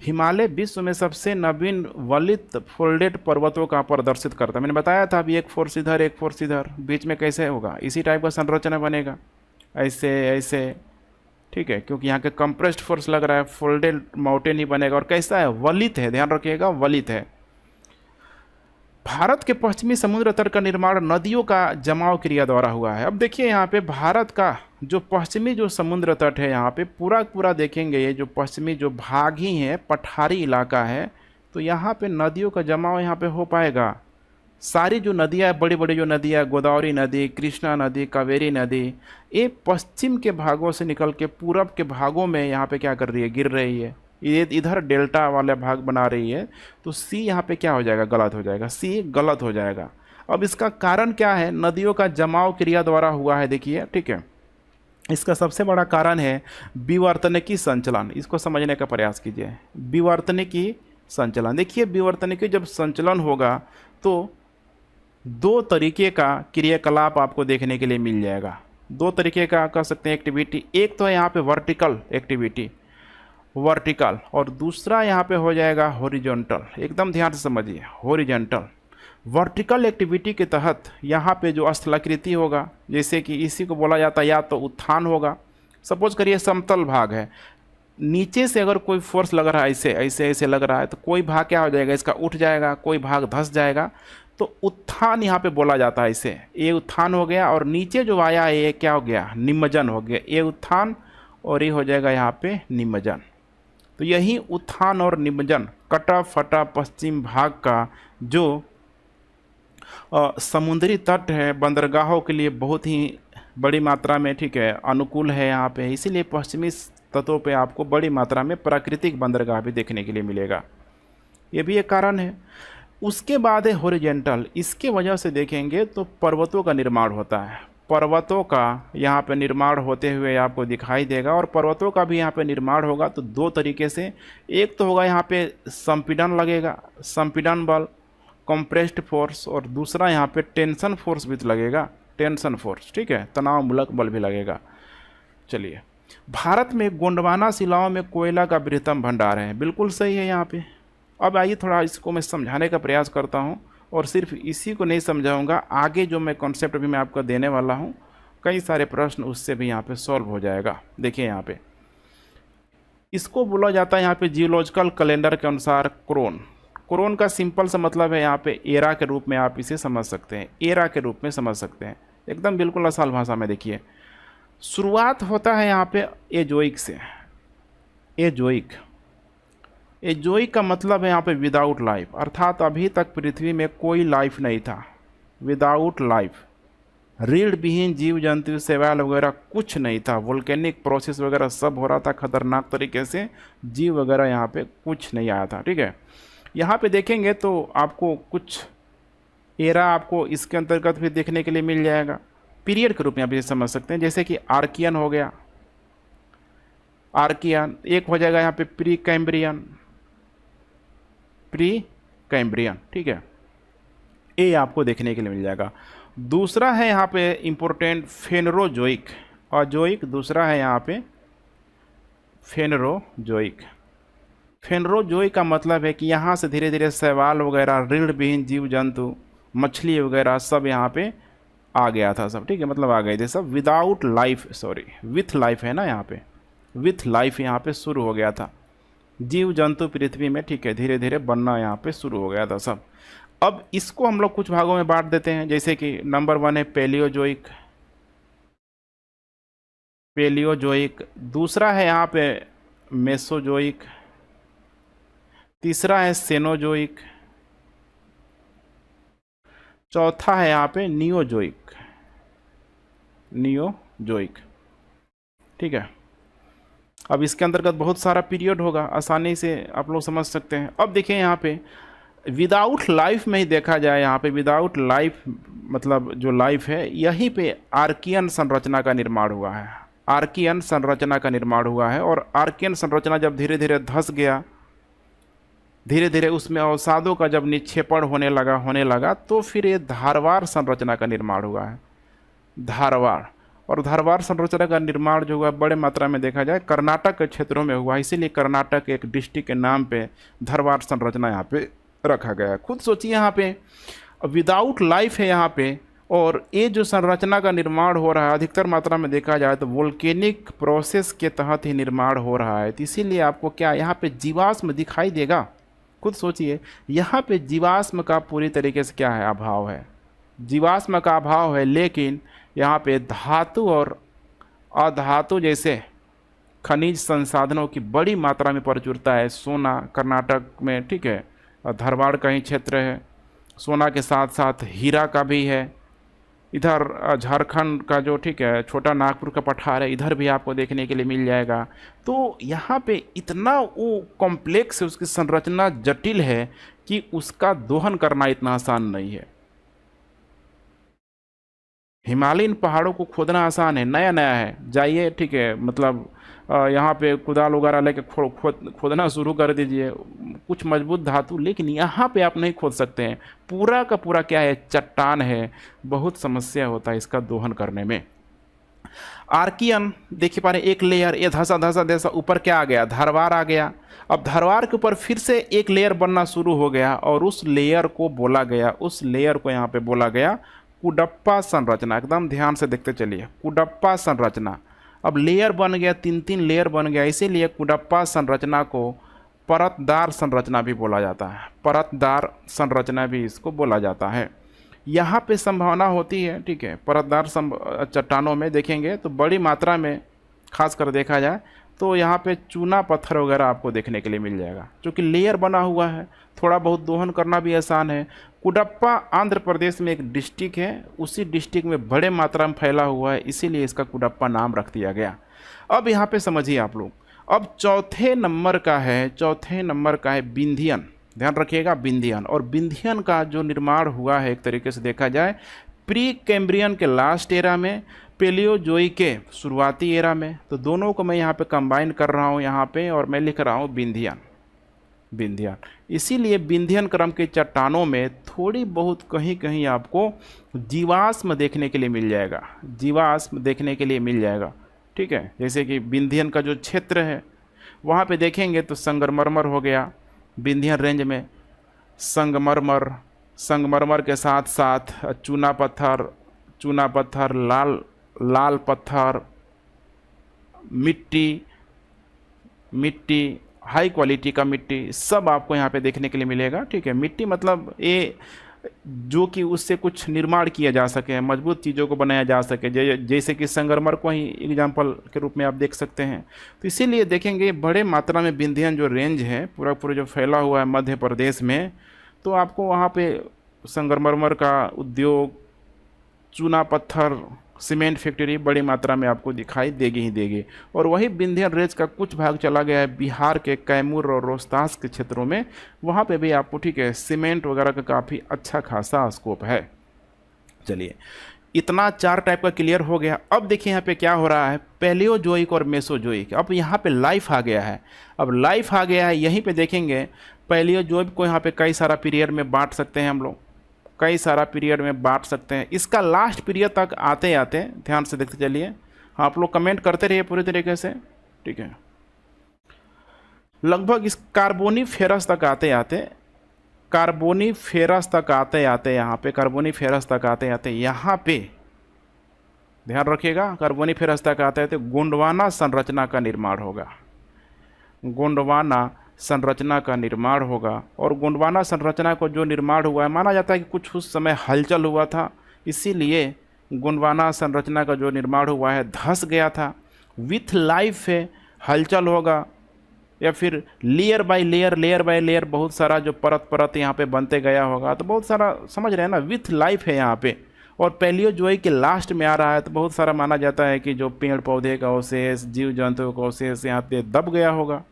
Speaker 1: हिमालय विश्व में सबसे नवीन वलित फोल्डेड पर्वतों का प्रदर्शित करता है। मैंने बताया था अभी, एक फोर्स इधर एक फोर्स इधर, बीच में कैसे होगा, इसी टाइप का संरचना बनेगा, ऐसे ऐसे, ठीक है, क्योंकि यहाँ के कंप्रेस्ड फोर्स लग रहा है, फोल्डेड माउंटेन ही बनेगा। और कैसा है, वलित है, ध्यान रखिएगा, वलित है। भारत के पश्चिमी समुद्र तट का निर्माण नदियों का जमाव क्रिया द्वारा हुआ है। अब देखिए यहाँ पे भारत का जो पश्चिमी जो समुद्र तट है, यहाँ पे पूरा पूरा देखेंगे, ये जो पश्चिमी जो भाग ही है, पठारी इलाका है, तो यहाँ पे नदियों का जमाव यहाँ पे हो पाएगा। सारी जो नदियाँ, बड़ी बड़ी जो नदियाँ, गोदावरी नदी, कृष्णा नदी, कावेरी नदी, ये पश्चिम के भागों से निकल के पूरब के भागों में यहाँ पे क्या कर रही है, गिर रही है। ये इधर डेल्टा वाला भाग बना रही है, तो सी यहाँ पे क्या हो जाएगा, गलत हो जाएगा, सी गलत हो जाएगा। अब इसका कारण क्या है, नदियों का जमाव क्रिया द्वारा हुआ है, देखिए, ठीक है। इसका सबसे बड़ा कारण है विवर्तनिकी संचलन। इसको समझने का प्रयास कीजिए। विवर्तनिकी संचलन, देखिए विवर्तनिकी जब संचलन होगा तो दो तरीके का क्रियाकलाप आपको देखने के लिए मिल जाएगा। दो तरीके का कह सकते हैं एक्टिविटी। एक तो है यहाँ पे वर्टिकल एक्टिविटी, वर्टिकल, और दूसरा यहाँ पे हो जाएगा हॉरिजॉन्टल। एकदम ध्यान से समझिए, हॉरिजॉन्टल। वर्टिकल एक्टिविटी के तहत यहाँ पे जो स्थलाकृति होगा, जैसे कि इसी को बोला जाता है या तो उत्थान होगा। सपोज करिए समतल भाग है, नीचे से अगर कोई फोर्स लग रहा है, ऐसे ऐसे ऐसे लग रहा है, तो कोई भाग क्या हो जाएगा, इसका उठ जाएगा, कोई भाग धंस जाएगा, तो उत्थान यहाँ पे बोला जाता है इसे। ये उत्थान हो गया, और नीचे जो आया है ये क्या हो गया, निमज्जन हो गया। ये उत्थान और ये हो जाएगा यहाँ पे निमज्जन। तो यही उत्थान और निमज्जन कटा फटा पश्चिम भाग का जो समुद्री तट है, बंदरगाहों के लिए बहुत ही बड़ी मात्रा में, ठीक है, अनुकूल है यहाँ पे। इसीलिए पश्चिमी तटों पे आपको बड़ी मात्रा में प्राकृतिक बंदरगाह भी देखने के लिए मिलेगा, ये भी एक कारण है। उसके बाद है हॉरिजॉन्टल। इसके वजह से देखेंगे तो पर्वतों का निर्माण होता है। पर्वतों का यहाँ पे निर्माण होते हुए आपको दिखाई देगा, और पर्वतों का भी यहाँ पे निर्माण होगा तो दो तरीके से। एक तो होगा यहाँ पे संपीड़न लगेगा, संपीड़न बल, कंप्रेस्ड फोर्स, और दूसरा यहाँ पे टेंशन फोर्स भी लगेगा, टेंशन फोर्स, ठीक है, तनाव मूलक बल भी लगेगा। चलिए, भारत में गोंडवाना शिलाओं में कोयला का बृहत्तम भंडार है, बिल्कुल सही है यहाँ पे। अब आइए थोड़ा इसको मैं समझाने का प्रयास करता हूँ, और सिर्फ इसी को नहीं समझाऊंगा, आगे जो मैं कॉन्सेप्ट अभी मैं आपको देने वाला हूँ, कई सारे प्रश्न उससे भी यहाँ पे सॉल्व हो जाएगा। देखिए यहाँ पे इसको बोला जाता है यहाँ पे जियोलॉजिकल कैलेंडर के अनुसार क्रोन। क्रोन का सिंपल सा मतलब है यहाँ पे एरा के रूप में आप इसे समझ सकते हैं, एरा के रूप में समझ सकते हैं, एकदम बिल्कुल आसान भाषा में। देखिए शुरुआत होता है यहाँ पे एजोइक से। एजोइक, एजोइक का मतलब है यहाँ पे विदाउट लाइफ, अर्थात अभी तक पृथ्वी में कोई लाइफ नहीं था। विदाउट लाइफ, रीढ़ विहीन जीव जंतु, शैवाल वगैरह कुछ नहीं था। वोल्केनिक प्रोसेस वगैरह सब हो रहा था खतरनाक तरीके से, जीव वगैरह यहाँ पे कुछ नहीं आया था, ठीक है। यहाँ पे देखेंगे तो आपको कुछ एरा आपको इसके अंतर्गत भी देखने के लिए मिल जाएगा। पीरियड के रूप में आप इसे समझ सकते हैं, जैसे कि आर्कियन हो गया, आर्कियन। एक हो जाएगा यहाँ पे प्री कैम्ब्रियन, प्री कैम्ब्रियन, ठीक है, ये आपको देखने के लिए मिल जाएगा। दूसरा है यहाँ पे इम्पोर्टेंट फेनरोजोइक, और जोइक दूसरा है यहाँ पे फेनरोजोइक। फेनरोजोइक का मतलब है कि यहाँ से धीरे धीरे शैवाल वगैरह, रीढ़ विहीन जीव जंतु, मछली वगैरह सब यहाँ पे आ गया था सब, ठीक है, मतलब आ गए थे सब without life, sorry with life है ना, यहाँ पे विथ लाइफ यहाँ पे शुरू हो गया था। जीव जंतु पृथ्वी में, ठीक है, धीरे धीरे बनना यहाँ पे शुरू हो गया था सब। अब इसको हम लोग कुछ भागों में बांट देते हैं, जैसे कि नंबर 1 है पेलियोजोइक, पेलियोजोइक। दूसरा है यहाँ पे मेसोजोइक, तीसरा है सेनोजोइक, चौथा है यहाँ पे नियोजोइक, नियोजोइक, ठीक है। अब इसके अंतर्गत बहुत सारा पीरियड होगा, आसानी से आप लोग समझ सकते हैं। अब देखिए यहाँ पे विदाउट लाइफ में ही देखा जाए, यहाँ पे विदाउट लाइफ मतलब जो लाइफ है, यहीं पे आर्कियन संरचना का निर्माण हुआ है। आर्कियन संरचना का निर्माण हुआ है, और आर्कियन संरचना जब धीरे धीरे धंस गया, धीरे धीरे उसमें अवसादों का जब निक्षेपण होने लगा तो फिर ये धारवार संरचना का निर्माण हुआ है। धारवाड़। और धारवाड़ संरचना का निर्माण जो हुआ बड़े मात्रा में देखा जाए कर्नाटक के क्षेत्रों में हुआ, इसीलिए कर्नाटक एक डिस्ट्रिक्ट के नाम पे धारवाड़ संरचना यहाँ पे रखा गया है। खुद सोचिए यहाँ पे विदाउट लाइफ है यहाँ पे, और ये जो संरचना का निर्माण हो रहा है अधिकतर मात्रा में देखा जाए तो वोल्केनिक प्रोसेस के तहत ही निर्माण हो रहा है। तो इसीलिए आपको क्या यहाँ पे जीवाश्म दिखाई देगा। खुद सोचिए यहाँ पे जीवाश्म का पूरी तरीके से क्या है, अभाव है, जीवाश्म का अभाव है। लेकिन यहाँ पे धातु और अधातु जैसे खनिज संसाधनों की बड़ी मात्रा में प्रचुरता है। सोना कर्नाटक में, ठीक है, धारवाड़ का ही क्षेत्र है। सोना के साथ साथ हीरा का भी है। इधर झारखंड का जो, ठीक है, छोटा नागपुर का पठार है, इधर भी आपको देखने के लिए मिल जाएगा। तो यहाँ पे इतना वो कॉम्प्लेक्स है, उसकी संरचना जटिल है कि उसका दोहन करना इतना आसान नहीं है। हिमालयन पहाड़ों को खोदना आसान है, नया नया है, जाइए, ठीक है, मतलब यहाँ पे कुदाल वगैरह लेके खोदना शुरू कर दीजिए, कुछ मजबूत धातु। लेकिन यहाँ पे आप नहीं खोद सकते हैं, पूरा का पूरा क्या है, चट्टान है। बहुत समस्या होता है इसका दोहन करने में। आर्कियन देखिए पा रहे, एक लेयर, ये धसा धसा धसा ऊपर क्या आ गया, धारवाड़ आ गया। अब धारवाड़ के ऊपर फिर से एक लेयर बनना शुरू हो गया, और उस लेयर को बोला गया, उस लेयर को यहाँ पे बोला गया कुडप्पा संरचना। एकदम ध्यान से देखते चलिए, कुडप्पा संरचना। अब लेयर बन गया, तीन तीन लेयर बन गया, इसीलिए कुडप्पा संरचना को परतदार संरचना भी बोला जाता है। परतदार संरचना भी इसको बोला जाता है। यहाँ पे संभावना होती है, ठीक है, परतदार चट्टानों में देखेंगे तो बड़ी मात्रा में खास कर देखा जाए तो यहाँ पे चूना पत्थर वगैरह आपको देखने के लिए मिल जाएगा, क्योंकि लेयर बना हुआ है, थोड़ा बहुत दोहन करना भी आसान है। कुडप्पा आंध्र प्रदेश में एक डिस्ट्रिक्ट है, उसी डिस्ट्रिक्ट में बड़े मात्रा में फैला हुआ है, इसीलिए इसका कुडप्पा नाम रख दिया गया। अब यहाँ पे समझिए आप लोग, अब चौथे नंबर का है विंध्यन। ध्यान रखिएगा, विंध्यन। और विंध्यन का जो निर्माण हुआ है एक तरीके से देखा जाए प्री कैम्ब्रियन के लास्ट एरा में, पेलियोजोइक के शुरुआती एरा में। तो दोनों को मैं यहाँ पे कंबाइन कर रहा हूँ यहाँ पे, और मैं लिख रहा हूँ विंध्यन। इसीलिए विंध्यन क्रम के चट्टानों में थोड़ी बहुत कहीं कहीं आपको जीवाश्म देखने के लिए मिल जाएगा, जीवाश्म देखने के लिए मिल जाएगा, ठीक है। जैसे कि विंध्यन का जो क्षेत्र है वहाँ पे देखेंगे तो संगमरमर हो गया, विंध्यन रेंज में संगमरमर के साथ साथ चूना पत्थर, लाल पत्थर, मिट्टी, हाई क्वालिटी का मिट्टी, सब आपको यहाँ पे देखने के लिए मिलेगा, ठीक है। मिट्टी मतलब ये जो कि उससे कुछ निर्माण किया जा सके, मजबूत चीज़ों को बनाया जा सके, जैसे कि संगमरमर को ही एग्जाम्पल के रूप में आप देख सकते हैं। तो इसीलिए देखेंगे बड़े मात्रा में विंध्यन जो रेंज है पूरा जो फैला हुआ है मध्य प्रदेश में, तो आपको वहाँ पे संगमरमर का उद्योग, चूना पत्थर, सीमेंट फैक्ट्री बड़ी मात्रा में आपको दिखाई देगी ही देगी। और वही विंध्यन रेंज का कुछ भाग चला गया है बिहार के कैमूर और रोहतास के क्षेत्रों में, वहाँ पे भी आपको, ठीक है, सीमेंट वगैरह का काफ़ी अच्छा खासा स्कोप है। चलिए, इतना 4 टाइप का क्लियर हो गया। अब देखिए यहाँ पे क्या हो रहा है, पैलियोजोइक और मेसोजोइक। अब यहाँ पे लाइफ आ गया है, यहीं पे देखेंगे पैलियोजोइक को यहाँ पे कई सारा पीरियड में बांट सकते हैं हम लोग, इसका लास्ट पीरियड तक आते आते ध्यान से देखते चलिए, आप लोग कमेंट करते रहिए पूरी तरीके से, ठीक है। लगभग इस कार्बोनीफेरस तक आते आते यहाँ पे ध्यान रखिएगा, कार्बोनीफेरस तक आते आते गोंडवाना संरचना का निर्माण होगा। और गोंडवाना संरचना को जो निर्माण हुआ है, माना जाता है कि कुछ उस समय हलचल हुआ था, इसीलिए गोंडवाना संरचना का जो निर्माण हुआ है धंस गया था। विथ लाइफ है, हलचल होगा, या फिर लेयर बाय लेयर बहुत सारा जो परत यहाँ पे बनते गया होगा। तो बहुत सारा समझ रहे हैं ना, विथ लाइफ है यहाँ पे। और पैलियोजोइक के लास्ट में आ रहा है, तो बहुत सारा माना जाता है कि जो पेड़ पौधे का अवशेष, जीव जंतुओं का अवशेष यहाँ पे दब गया होगा।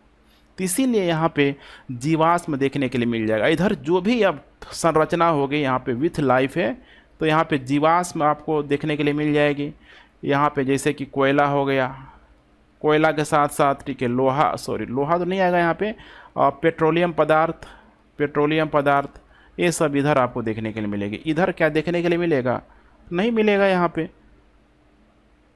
Speaker 1: तो इसीलिए यहाँ पे जीवाश्म देखने के लिए मिल जाएगा। इधर जो भी अब संरचना होगी यहाँ पे विथ लाइफ है, तो यहाँ पे जीवाश्म आपको देखने के लिए मिल जाएगी। यहाँ पे जैसे कि कोयला हो गया, कोयला के साथ साथ, ठीक है, लोहा तो नहीं आएगा यहाँ पे, पेट्रोलियम पदार्थ, ये सब इधर आपको देखने के लिए मिलेगी। इधर क्या देखने के लिए मिलेगा, नहीं मिलेगा यहाँ पे,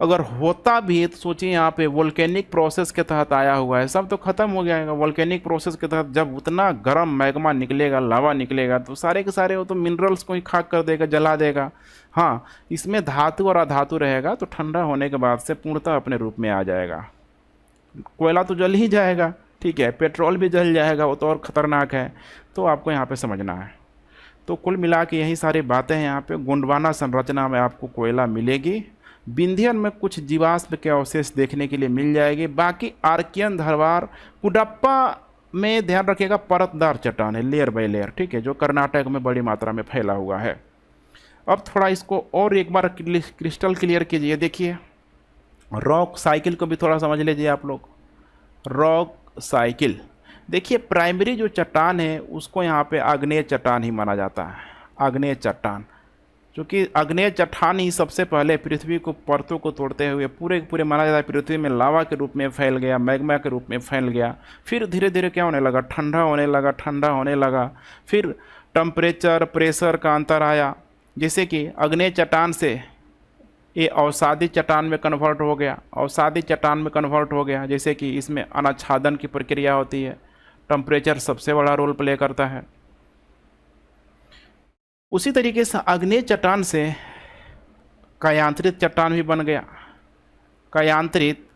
Speaker 1: अगर होता भी है तो सोचिए यहाँ पे वोल्केनिक प्रोसेस के तहत आया हुआ है, सब तो ख़त्म हो जाएगा। वोल्केनिक प्रोसेस के तहत जब उतना गर्म मैग्मा निकलेगा, लावा निकलेगा, तो सारे के सारे वो तो मिनरल्स को ही खाक कर देगा, जला देगा। हाँ, इसमें धातु और अधातु रहेगा, तो ठंडा होने के बाद से पूर्णतः अपने रूप में आ जाएगा। कोयला तो जल ही जाएगा, ठीक है, पेट्रोल भी जल जाएगा, वो तो और ख़तरनाक है। तो आपको यहाँ पे समझना है। तो कुल मिला के यही सारी बातें हैं। यहाँ पे गोंडवाना संरचना में आपको कोयला मिलेगी। विंध्यन में कुछ जीवाश्म के अवशेष देखने के लिए मिल जाएगी। बाकी आर्कियन, धरवार, कुडप्पा में ध्यान रखिएगा परतदार चट्टान है, लेयर बाय लेयर, ठीक है, जो कर्नाटक में बड़ी मात्रा में फैला हुआ है। अब थोड़ा इसको और एक बार क्रिस्टल क्लियर कीजिए। देखिए रॉक साइकिल को भी थोड़ा समझ लीजिए आप लोग। रॉक साइकिल, देखिए प्राइमरी जो चट्टान है उसको यहाँ पे आग्नेय चट्टान ही माना जाता है। आग्नेय चट्टान, क्योंकि आग्नेय चट्टान ही सबसे पहले पृथ्वी को परतों को तोड़ते हुए पूरे पूरे माना जाता है पृथ्वी में लावा के रूप में फैल गया, मैग्मा के रूप में फैल गया। फिर धीरे धीरे क्या होने लगा, ठंडा होने लगा, ठंडा होने लगा। फिर टेम्परेचर, प्रेशर का अंतर आया, जैसे कि आग्नेय चट्टान से ये अवसादी चट्टान में कन्वर्ट हो गया, अवसादी चट्टान में कन्वर्ट हो गया, जैसे कि इसमें अनाच्छादन की प्रक्रिया होती है। टेम्परेचर सबसे बड़ा रोल प्ले करता है। उसी तरीके से आग्नेय चट्टान से कायांतरित चट्टान भी बन गया, कायांतरित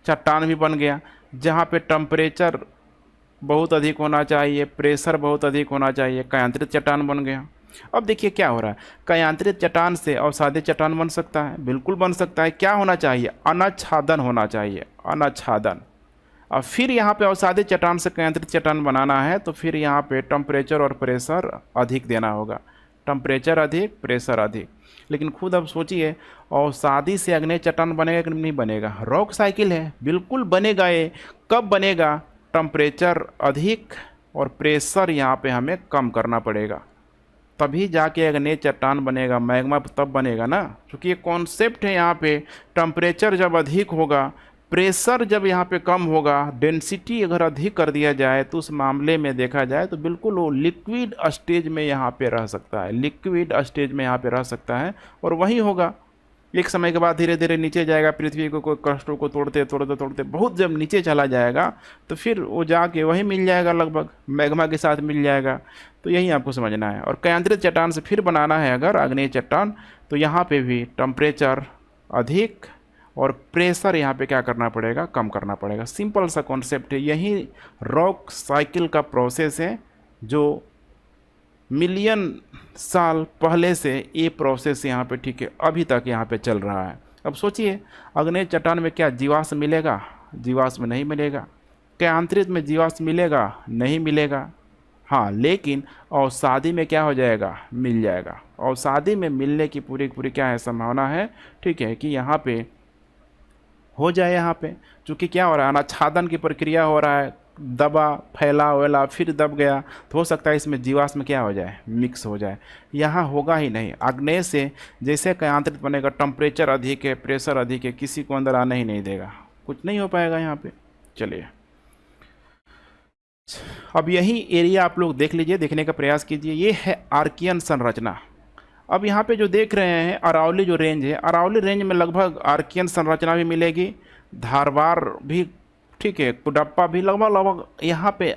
Speaker 1: चट्टान भी बन गया, जहाँ पे टेम्परेचर बहुत अधिक होना चाहिए, प्रेशर बहुत अधिक होना चाहिए, कायांतरित चट्टान बन गया। अब देखिए क्या हो रहा है, कायांतरित चट्टान से अवसादी चट्टान बन सकता है, बिल्कुल बन सकता है। क्या होना चाहिए, अनाच्छादन होना चाहिए, अनाच्छादन। अब फिर यहाँ पे अवसादी चट्टान से कायांतरित चट्टान बनाना है तो फिर यहाँ पे टेम्परेचर और प्रेशर अधिक देना होगा, टेम्परेचर अधिक, प्रेशर अधिक। लेकिन खुद अब सोचिए, अवसादी से आग्नेय चट्टान बनेगा कि नहीं बनेगा? रॉक साइकिल है, बिल्कुल बनेगा। ये कब बनेगा? टेम्परेचर अधिक और प्रेशर यहाँ पे हमें कम करना पड़ेगा, तभी जाके आग्नेय चट्टान बनेगा, मैग्मा तब बनेगा ना। क्योंकि ये कॉन्सेप्ट है यहाँ पे, टेम्परेचर जब अधिक होगा, प्रेशर जब यहाँ पे कम होगा, डेंसिटी अगर अधिक कर दिया जाए तो उस मामले में देखा जाए तो बिल्कुल वो लिक्विड स्टेज में यहाँ पे रह सकता है, लिक्विड स्टेज में यहाँ पे रह सकता है। और वही होगा, एक समय के बाद धीरे धीरे नीचे जाएगा, पृथ्वी को कोई कष्टों को तोड़ते तोड़ते तोड़ते बहुत जब नीचे चला जाएगा तो फिर वो जाके वही मिल जाएगा, लगभग मैग्मा के साथ मिल जाएगा। तो यही आपको समझना है। और कायांतरित चट्टान से फिर बनाना है अगर आग्नेय चट्टान, तो यहाँ पे भी टेम्परेचर अधिक और प्रेशर यहाँ पे क्या करना पड़ेगा, कम करना पड़ेगा। सिंपल सा कॉन्सेप्ट है। यही रॉक साइकिल का प्रोसेस है जो मिलियन साल पहले से ये प्रोसेस यहाँ पे, ठीक है, अभी तक यहाँ पे चल रहा है। अब सोचिए, आग्नेय चट्टान में क्या जीवाश्म मिलेगा? जीवाश्म नहीं मिलेगा। कायांतरित में जीवाश्म मिलेगा? नहीं मिलेगा। हाँ, लेकिन अवसादी में क्या हो जाएगा, मिल जाएगा। अवसादी में मिलने की पूरी पूरी क्या है, संभावना है, ठीक है, कि यहाँ पे हो जाए। यहाँ पे चूँकि क्या हो रहा है, अनाच्छादन की प्रक्रिया हो रहा है, दबा, फैला वेला, फिर दब गया, तो हो सकता है इसमें जीवाश्म क्या हो जाए, मिक्स हो जाए। यहाँ होगा ही नहीं। आग्नेय से जैसे कायांतरित बनेगा, टेम्परेचर अधिक है, प्रेशर अधिक है, किसी को अंदर आने ही नहीं देगा, कुछ नहीं हो पाएगा यहाँ पे। चलिए, अब यही एरिया आप लोग देख लीजिए, देखने का प्रयास कीजिए। ये है आर्कियन संरचना। अब यहाँ पे जो देख रहे हैं अरावली जो रेंज है, अरावली रेंज में लगभग आर्कियन संरचना भी मिलेगी, धारवार भी, ठीक है, कुडप्पा भी लगभग लगभग यहाँ पे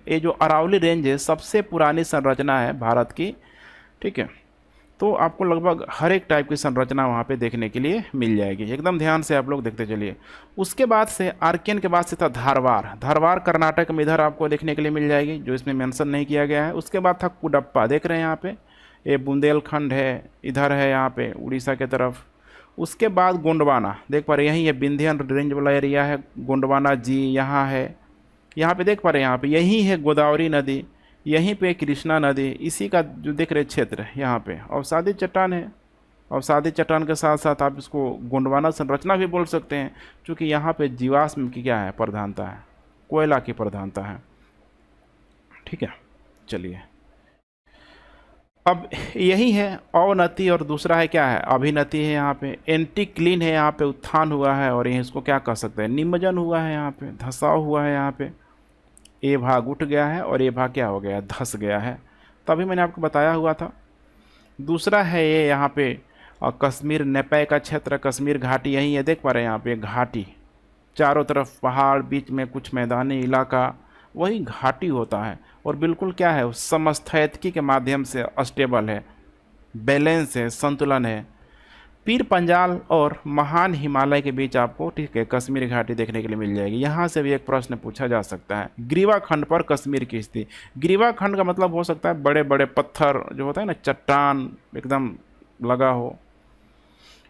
Speaker 1: ये जो अरावली रेंज है सबसे पुरानी संरचना है भारत की, ठीक है। तो आपको लगभग हर एक टाइप की संरचना वहाँ पे देखने के लिए मिल जाएगी। एकदम ध्यान से आप लोग देखते चलिए। उसके बाद से आर्कियन के बाद से था धारवार। धारवार कर्नाटक में इधर आपको देखने के लिए मिल जाएगी, जो इसमें मेंशन नहीं किया गया है। उसके बाद था कुडप्पा, देख रहे हैं यहाँ पे, ये बुंदेलखंड है, इधर है यहाँ पे उड़ीसा के तरफ। उसके बाद गोंडवाना, देख पा रहे, यही है विंध्यन रेंज वाला एरिया है, गोंडवाना जी यहाँ है। यहाँ पे देख पा रहे हैं, यहाँ पे यही है गोदावरी नदी, यहीं पे कृष्णा नदी, इसी का जो देख रहे क्षेत्र है यहाँ पे अवसादी चट्टान है। अवसादी चट्टान के साथ साथ आप इसको गोंडवाना संरचना भी बोल सकते हैं, क्योंकि यहाँ पे जीवाश्म की क्या है, प्रधानता है, कोयला की प्रधानता है, ठीक है। चलिए, अब यही है अवनति और दूसरा है क्या है, अभिनति है। यहाँ पे एंटीक्लीन है, यहाँ पे उत्थान हुआ है, और यही इसको क्या कह सकते हैं, निमज्जन हुआ है, यहाँ पे धसाव हुआ है। यहाँ पे ए भाग उठ गया है और ए भाग क्या हो गया, धस गया है। तभी मैंने आपको बताया हुआ था। दूसरा है ये यहाँ पे और कश्मीर नेपाल का क्षेत्र, कश्मीर घाटी यही है, देख पा रहे हैं यहाँ पे घाटी, चारों तरफ पहाड़, बीच में कुछ मैदानी इलाका, वही घाटी होता है। और बिल्कुल क्या है, समस्थैतिकी के माध्यम से स्टेबल है, बैलेंस है, संतुलन है। पीर पंजाल और महान हिमालय के बीच आपको, ठीक है, कश्मीर घाटी देखने के लिए मिल जाएगी। यहाँ से भी एक प्रश्न पूछा जा सकता है, ग्रीवा खंड पर कश्मीर की स्थिति। ग्रीवा खंड का मतलब हो सकता है बड़े बड़े पत्थर जो होता है ना, चट्टान एकदम लगा हो,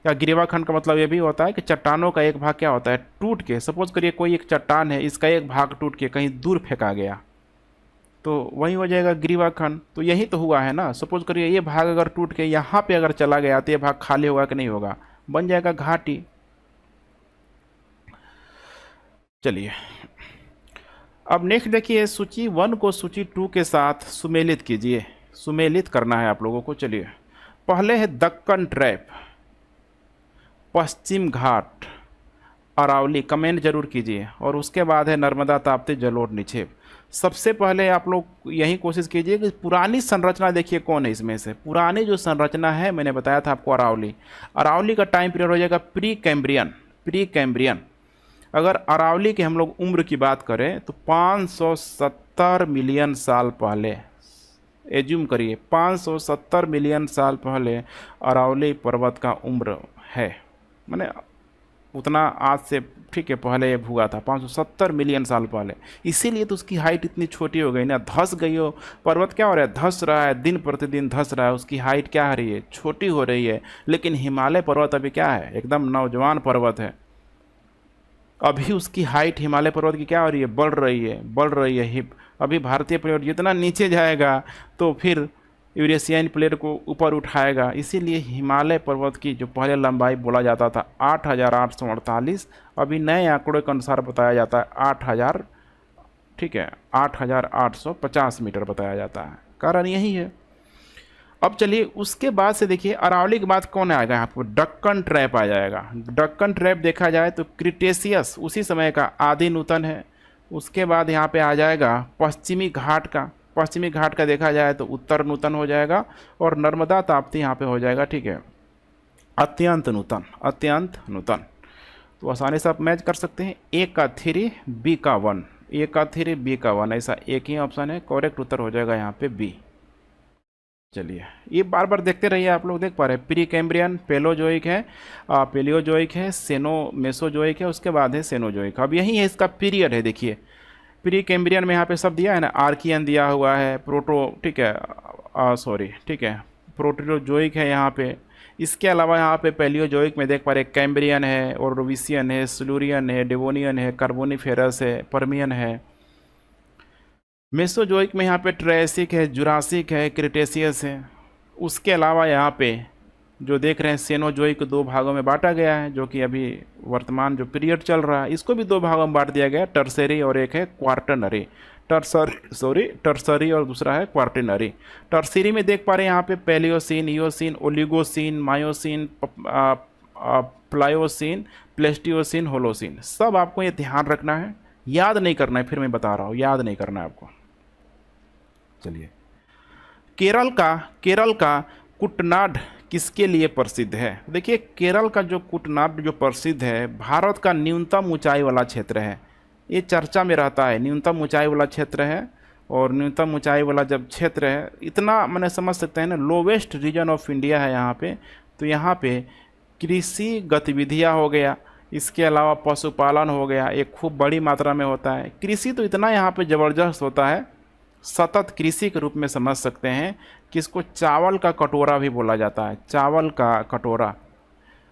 Speaker 1: या ग्रीवा खंड का मतलब ये भी होता है कि चट्टानों का एक भाग क्या होता है, टूट के, सपोज करिए कोई एक चट्टान है, इसका एक भाग टूट के कहीं दूर फेंका गया, तो वही हो जाएगा ग्रीवा खंड। तो यही तो हुआ है ना, सपोज करिए ये भाग अगर टूट के यहाँ पे अगर चला गया तो ये भाग खाली होगा कि नहीं होगा, बन जाएगा घाटी। चलिए अब नेक्स्ट देखिए, सूची 1 को सूची 2 के साथ सुमेलित कीजिए, सुमेलित करना है आप लोगों को। चलिए पहले है दक्कन ट्रैप, पश्चिम घाट, अरावली, कमेंट जरूर कीजिए। और उसके बाद है नर्मदा ताप्ती जलोढ़ निक्षेप। सबसे पहले आप लोग यही कोशिश कीजिए कि पुरानी संरचना देखिए कौन है इसमें से। पुरानी जो संरचना है मैंने बताया था आपको अरावली, अरावली का टाइम पीरियड हो जाएगा प्री कैम्ब्रियन, प्री कैम्ब्रियन। अगर अरावली की हम लोग उम्र की बात करें तो 570 मिलियन साल पहले, एज्यूम करिए 570 मिलियन साल पहले अरावली पर्वत का उम्र है, माने उतना आज से, ठीक है, पहले ये हुआ था 570 मिलियन साल पहले। इसीलिए तो उसकी हाइट इतनी छोटी हो गई ना, धंस गई हो। पर्वत क्या हो रहा है, धंस रहा है, दिन प्रतिदिन धंस रहा है, उसकी हाइट क्या हो रही है, छोटी हो रही है। लेकिन हिमालय पर्वत अभी क्या है, एकदम नौजवान पर्वत है, अभी उसकी हाइट हिमालय पर्वत की क्या हो रही है, बढ़ रही है, बढ़ रही है। हिप अभी भारतीय पर्वत जितना नीचे जाएगा तो फिर यूरेशियन प्लेट को ऊपर उठाएगा। इसीलिए हिमालय पर्वत की जो पहले लंबाई बोला जाता था 8,848, अभी नए आंकड़ों के अनुसार बताया जाता है 8,000, ठीक है, 8,850 मीटर बताया जाता है। कारण यही है। अब चलिए उसके बाद से देखिए अरावली के बाद कौन आएगा यहाँ पर, डक्कन ट्रैप आ जाएगा। डक्कन ट्रैप देखा जाए तो क्रिटेशियस उसी समय का आदि नूतन है। उसके बाद यहाँ पे आ जाएगा पश्चिमी घाट का, पश्चिमी घाट का देखा जाए तो उत्तर नूतन हो जाएगा। और नर्मदा ताप्ती यहाँ पे हो जाएगा, ठीक है, अत्यंत नूतन, अत्यंत नूतन। तो आसानी से आप मैच कर सकते हैं, ए का 3 बी का 1, ए का 3 बी का 1, ऐसा एक ही ऑप्शन है, करेक्ट उत्तर हो जाएगा यहाँ पे बी। चलिए ये बार बार देखते रहिए, आप लोग देख पा रहे हैं प्री कैम्ब्रियन, पेलोजोइक है, पेलियोजोइक है, सेनो मेसोजोइक है, उसके बाद है सेनोजोइक। अब यही है इसका पीरियड है। देखिए प्री कैम्ब्रियन में यहाँ पे सब दिया है ना, आर्कियन दिया हुआ है, प्रोटो, ठीक है, सॉरी, ठीक है, प्रोटोजोइक है यहाँ पे। इसके अलावा यहाँ पे पेलियोजोइक में देख पा रहे कैम्ब्रियन है, ऑर्डोविशियन है, सिलूरियन है, डेवोनियन है, कार्बोनिफेरस है, पर्मियन है। मेसोजोइक में यहाँ पे ट्रायसिक है, जुरासिक है, क्रिटेशियस है। उसके अलावा यहाँ पे जो देख रहे हैं सेनोजोइक को 2 भागों में बांटा गया है, जो कि अभी वर्तमान जो पीरियड चल रहा है इसको भी 2 भागों में बांट दिया गया है, टर्सरी और एक है क्वार्टनरी। टर्सरी और दूसरा है क्वार्टनरी। टर्सरी में देख पा रहे हैं यहाँ पे Palaeocene, Eocene, Oligocene, Miocene, Pliocene, Pleistocene, Holocene. सब आपको ये ध्यान रखना है, याद नहीं करना है, फिर मैं बता रहा हूँ, याद नहीं करना है आपको। चलिए केरल का कुटनाड किसके लिए प्रसिद्ध है। देखिए केरल का जो कुटनाड जो प्रसिद्ध है, भारत का न्यूनतम ऊंचाई वाला क्षेत्र है, ये चर्चा में रहता है, न्यूनतम ऊंचाई वाला क्षेत्र है। और न्यूनतम ऊंचाई वाला जब क्षेत्र है, इतना मैंने समझ सकते हैं ना, लोवेस्ट रीजन ऑफ इंडिया है यहाँ पे। तो यहाँ पे कृषि गतिविधियाँ हो गया, इसके अलावा पशुपालन हो गया, एक खूब बड़ी मात्रा में होता है। कृषि तो इतना यहाँ पे ज़बरदस्त होता है, सतत कृषि के रूप में समझ सकते हैं कि इसको चावल का कटोरा भी बोला जाता है, चावल का कटोरा।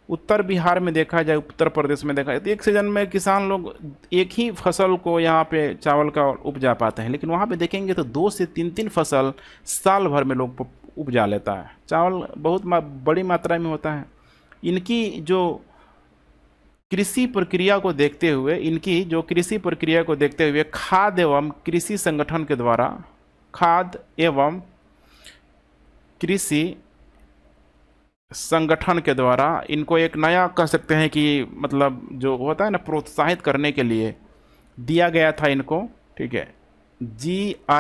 Speaker 1: उत्तर बिहार में देखा जाए, उत्तर प्रदेश में देखा जाए तो एक सीजन में किसान लोग एक ही फसल को यहाँ पे चावल का उपजा पाते हैं, लेकिन वहाँ पे देखेंगे तो 2 से 3 फसल साल भर में लोग उपजा लेता है। चावल बहुत बड़ी मात्रा में होता है। इनकी जो कृषि प्रक्रिया को देखते हुए खाद्य एवं कृषि संगठन के द्वारा, खाद्य एवं कृषि संगठन के द्वारा इनको एक नया कह सकते हैं कि मतलब जो होता है ना, प्रोत्साहित करने के लिए दिया गया था इनको, ठीक है, GIAHS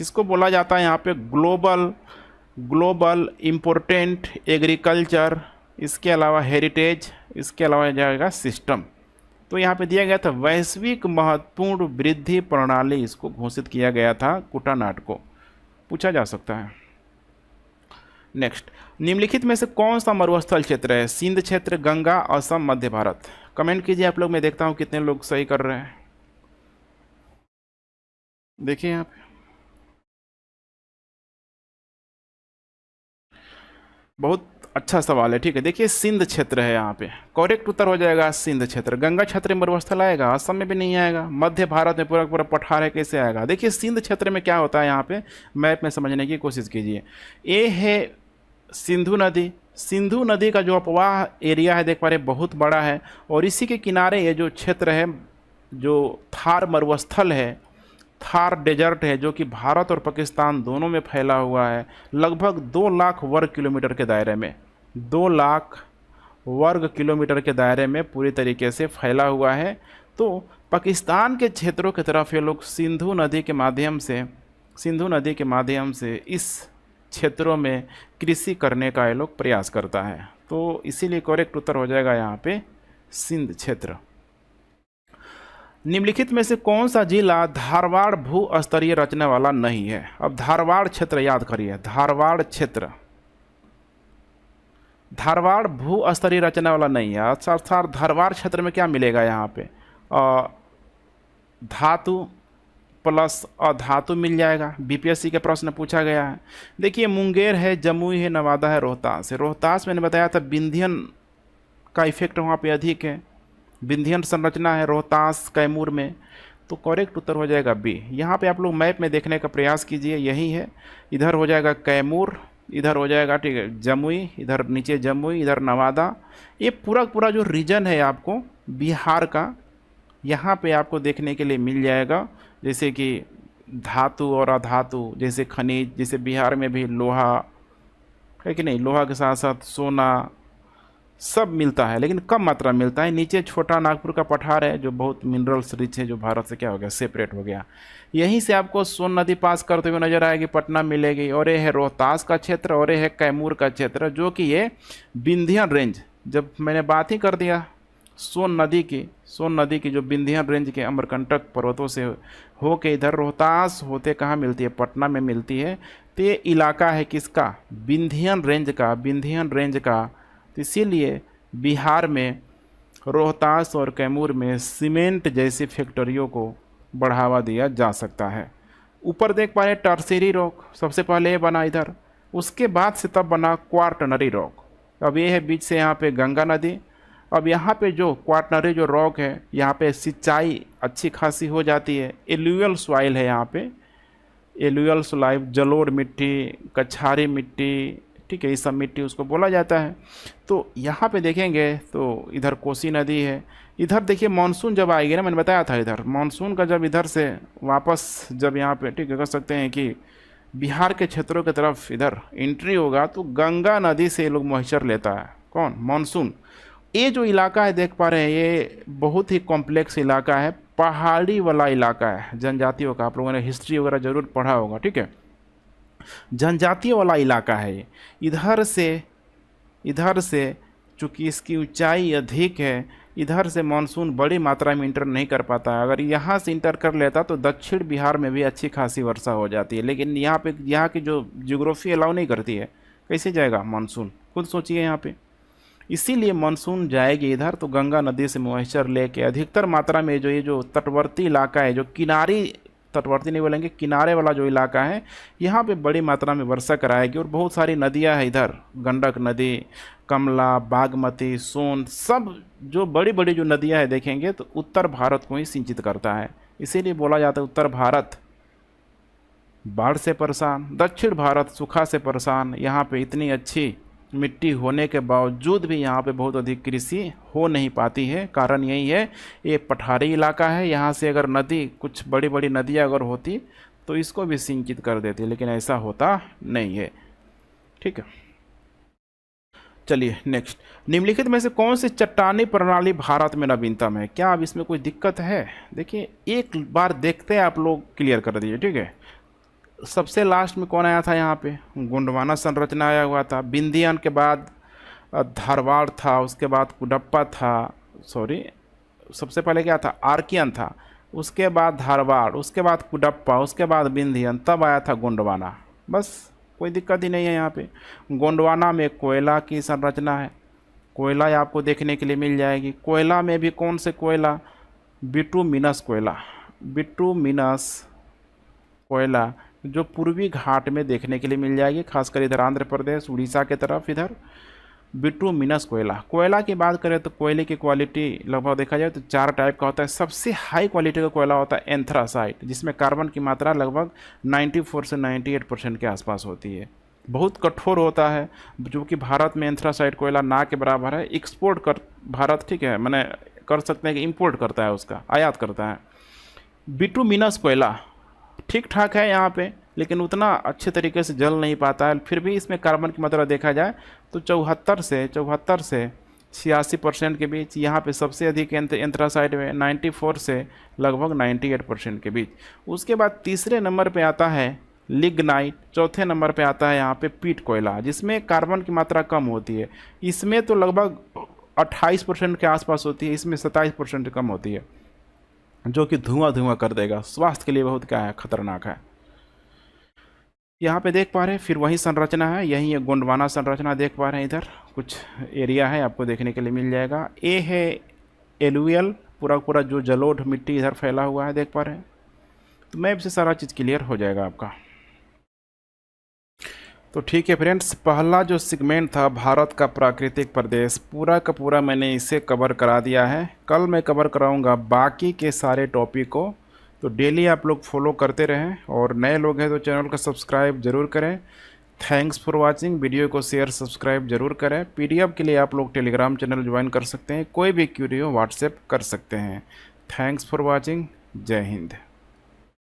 Speaker 1: इसको बोला जाता है यहाँ पे ग्लोबल ग्लोबल, इम्पोर्टेंट, एग्रीकल्चर, इसके अलावा हेरिटेज, इसके अलावा जाएगा सिस्टम। तो यहाँ पे दिया गया था वैश्विक महत्वपूर्ण वृद्धि प्रणाली, इसको घोषित किया गया था कुटानाट को, पूछा जा सकता है। नेक्स्ट, निम्नलिखित में से कौन सा मरुस्थल क्षेत्र है? सिंध क्षेत्र, गंगा, असम, मध्य भारत। कमेंट कीजिए आप लोग, मैं देखता हूँ कितने लोग सही कर रहे हैं। देखिए यहाँ पे बहुत अच्छा सवाल है, ठीक है। देखिए सिंध क्षेत्र है यहाँ पे, करेक्ट उत्तर हो जाएगा सिंध क्षेत्र। गंगा क्षेत्र में मरुस्थल आएगा, असम में भी नहीं आएगा, मध्य भारत में पूरा पूरा पठार है, कैसे आएगा? देखिए सिंध क्षेत्र में क्या होता है, यहाँ पे मैप में समझने की कोशिश कीजिए। ये है सिंधु नदी, सिंधु नदी का जो अपवाह एरिया है देख पा रहे बहुत बड़ा है, और इसी के किनारे ये जो क्षेत्र है, जो थार मरुस्थल है, थार डेजर्ट है, जो कि भारत और पाकिस्तान दोनों में फैला हुआ है, लगभग 2 लाख वर्ग किलोमीटर के दायरे में, 2 लाख वर्ग किलोमीटर के दायरे में पूरी तरीके से फैला हुआ है। तो पाकिस्तान के क्षेत्रों की तरफ ये लोग सिंधु नदी के माध्यम से इस क्षेत्रों में कृषि करने का ये लोग प्रयास करता है। तो इसीलिए करेक्ट उत्तर हो जाएगा यहाँ पे सिंध क्षेत्र। निम्नलिखित में से कौन सा जिला धारवाड़ भू स्तरीय रचने वाला नहीं है? अब धारवाड़ क्षेत्र याद करिए, धारवाड़ क्षेत्र, धारवाड़ भू स्तरीय रचने वाला नहीं है। अर्थात धारवाड़ क्षेत्र में क्या मिलेगा यहाँ पे? धातु प्लस अधातु मिल जाएगा। बीपीएससी के प्रश्न पूछा गया है। देखिए मुंगेर है, जमुई है, नवादा है, रोहतास है। रोहतास मैंने बताया था विंध्यन का इफेक्ट वहाँ पे अधिक है, विंध्यन संरचना है रोहतास कैमूर में। तो करेक्ट उत्तर हो जाएगा बी। यहाँ पे आप लोग मैप में देखने का प्रयास कीजिए, यही है। इधर हो जाएगा कैमूर, इधर हो जाएगा ठीक है जमुई, इधर नीचे जमुई, इधर नवादा। ये पूरा जो रीजन है आपको बिहार का, यहाँ पे आपको देखने के लिए मिल जाएगा। जैसे कि धातु और अधातु, जैसे खनिज, जैसे बिहार में भी लोहा है कि नहीं, लोहा के साथ साथ सोना सब मिलता है, लेकिन कम मात्रा में मिलता है। नीचे छोटा नागपुर का पठार है जो बहुत मिनरल्स रिच है, जो भारत से क्या हो गया, सेपरेट हो गया। यहीं से आपको सोन नदी पास करते हुए नजर आएगी, पटना मिलेगी। और ये है रोहतास का क्षेत्र, और ये है कैमूर का क्षेत्र, जो कि ये विंध्यन रेंज, जब मैंने बात ही कर दिया सोन नदी की जो विंध्यन रेंज के अमरकंटक पर्वतों से हो के इधर रोहतास होते कहाँ मिलती है? पटना में मिलती है। तो ये इलाका है किसका? विंध्यन रेंज का। तो इसीलिए बिहार में रोहतास और कैमूर में सीमेंट जैसी फैक्ट्रियों को बढ़ावा दिया जा सकता है। ऊपर देख पा रहे टर्शियरी रॉक, सबसे पहले ये बना इधर, उसके बाद से तब बना क्वार्टनरी रॉक। अब ये है बीच से यहाँ पे गंगा नदी। अब यहाँ पे जो क्वार्टनरी जो रॉक है, यहाँ पे सिंचाई अच्छी खासी हो जाती है। एलुअल सॉइल है यहाँ पे, एलुअल सॉइल, जलोढ़ मिट्टी, कछारी मिट्टी, ठीक है, ये सब मिट्टी उसको बोला जाता है। तो यहाँ पे देखेंगे तो इधर कोसी नदी है। इधर देखिए मानसून जब आएगी ना, मैंने बताया था इधर मानसून का जब इधर से वापस जब यहाँ पे ठीक है कह सकते हैं कि बिहार के क्षेत्रों की तरफ इधर एंट्री होगा, तो गंगा नदी से ये लोग मॉइस्चर लेता है। कौन? मानसून। ये जो इलाका है देख पा रहे हैं, ये बहुत ही कॉम्प्लेक्स इलाका है, पहाड़ी वाला इलाका है जनजातियों का। आप लोगों ने हिस्ट्री वगैरह जरूर पढ़ा होगा, ठीक है, जनजातियों वाला इलाका है ये। इधर से चूँकि इसकी ऊंचाई अधिक है, इधर से मानसून बड़ी मात्रा में इंटर नहीं कर पाता है। अगर यहाँ से इंटर कर लेता तो दक्षिण बिहार में भी अच्छी खासी वर्षा हो जाती है, लेकिन यहाँ की जो जियोग्राफी अलाउ नहीं करती है, कैसे जाएगा मानसून? खुद सोचिए यहाँ पे। इसीलिए मानसून जाएगी इधर, तो गंगा नदी से मॉइस्चर लेके अधिकतर मात्रा में ये जो तटवर्ती इलाका है, जो तटवर्ती नहीं बोलेंगे, किनारे वाला जो इलाका है, यहाँ पे बड़ी मात्रा में वर्षा कराएगी। और बहुत सारी नदियाँ हैं इधर, गंडक नदी, कमला, बागमती, सोन, सब जो बड़ी बड़ी जो नदियाँ हैं देखेंगे तो उत्तर भारत को ही सिंचित करता है। इसीलिए बोला जाता है उत्तर भारत बाढ़ से परेशान, दक्षिण भारत सूखा से परेशान। यहाँ पे इतनी अच्छी मिट्टी होने के बावजूद भी यहाँ पे बहुत अधिक कृषि हो नहीं पाती है। कारण यही है, ये पठारी इलाका है। यहाँ से अगर नदी, कुछ बड़ी बड़ी नदियाँ अगर होती तो इसको भी सिंचित कर देती, लेकिन ऐसा होता नहीं है, ठीक है। चलिए नेक्स्ट, निम्नलिखित में से कौन सी चट्टानी प्रणाली भारत में नवीनतम है? क्या अब इसमें कोई दिक्कत है? देखिए एक बार देखते हैं, आप लोग क्लियर कर दीजिए, ठीक है। सबसे लास्ट में कौन आया था यहाँ पे? गोंडवाना संरचना आया हुआ था। विंध्यान के बाद धारवाड़ था, उसके बाद कुडप्पा था, सॉरी सबसे पहले क्या था? आर्कियन था, उसके बाद धारवाड़, उसके बाद कुडप्पा, उसके बाद विंध्यन, तब आया था गोंडवाना। बस कोई दिक्कत ही नहीं है यहाँ पे। गोंडवाना में कोयला की संरचना है, कोयला आपको देखने के लिए मिल जाएगी। कोयला में भी कौन से कोयला? बिटुमिनस कोयला, बिटुमिनस कोयला जो पूर्वी घाट में देखने के लिए मिल जाएगी, खासकर इधर आंध्र प्रदेश उड़ीसा के तरफ इधर बिटुमिनस कोयला। कोयला की बात करें तो कोयले की क्वालिटी लगभग देखा जाए तो 4 टाइप का होता है। सबसे हाई क्वालिटी का कोयला होता है एंथ्रासाइट, जिसमें कार्बन की मात्रा लगभग 94 से 98% के आसपास होती है। बहुत कठोर होता है, जो कि भारत में एंथ्रासाइट कोयला ना के बराबर है। एक्सपोर्ट कर भारत, ठीक है, मैंने कर सकते हैं कि इम्पोर्ट करता है, उसका आयात करता है। बिटुमिनस कोयला ठीक ठाक है यहाँ पे, लेकिन उतना अच्छे तरीके से जल नहीं पाता है। फिर भी इसमें कार्बन की मात्रा देखा जाए तो 74 से 86% के बीच। यहाँ पे सबसे अधिक एंथ्रासाइट में 94 से लगभग 98% के बीच। उसके बाद तीसरे नंबर पे आता है लिग्नाइट, चौथे नंबर पे आता है यहाँ पे पीट कोयला, जिसमें कार्बन की मात्रा कम होती है। इसमें तो लगभग 28% के आसपास होती है, इसमें 27% कम होती है, जो कि धुआं धुआं कर देगा, स्वास्थ्य के लिए बहुत क्या है, खतरनाक है। यहाँ पे देख पा रहे हैं, फिर वही संरचना है, यही है गोंडवाना संरचना देख पा रहे हैं। इधर कुछ एरिया है आपको देखने के लिए मिल जाएगा। ए है एलुवियल, पूरा पूरा जो जलोढ़ मिट्टी इधर फैला हुआ है देख पा रहे हैं। तो मैप से सारा चीज़ क्लियर हो जाएगा आपका। तो ठीक है फ्रेंड्स, पहला जो सेगमेंट था भारत का प्राकृतिक प्रदेश, पूरा का पूरा मैंने इसे कवर करा दिया है। कल मैं कवर कराऊंगा बाकी के सारे टॉपिक को। तो डेली आप लोग फॉलो करते रहें, और नए लोग हैं तो चैनल को सब्सक्राइब ज़रूर करें। Thanks for watching. वीडियो को शेयर सब्सक्राइब जरूर करें। पीडीएफ के लिए आप लोग टेलीग्राम चैनल ज्वाइन कर सकते हैं, कोई भी क्यूरी हो व्हाट्सएप कर सकते हैं। Thanks for watching. जय हिंद।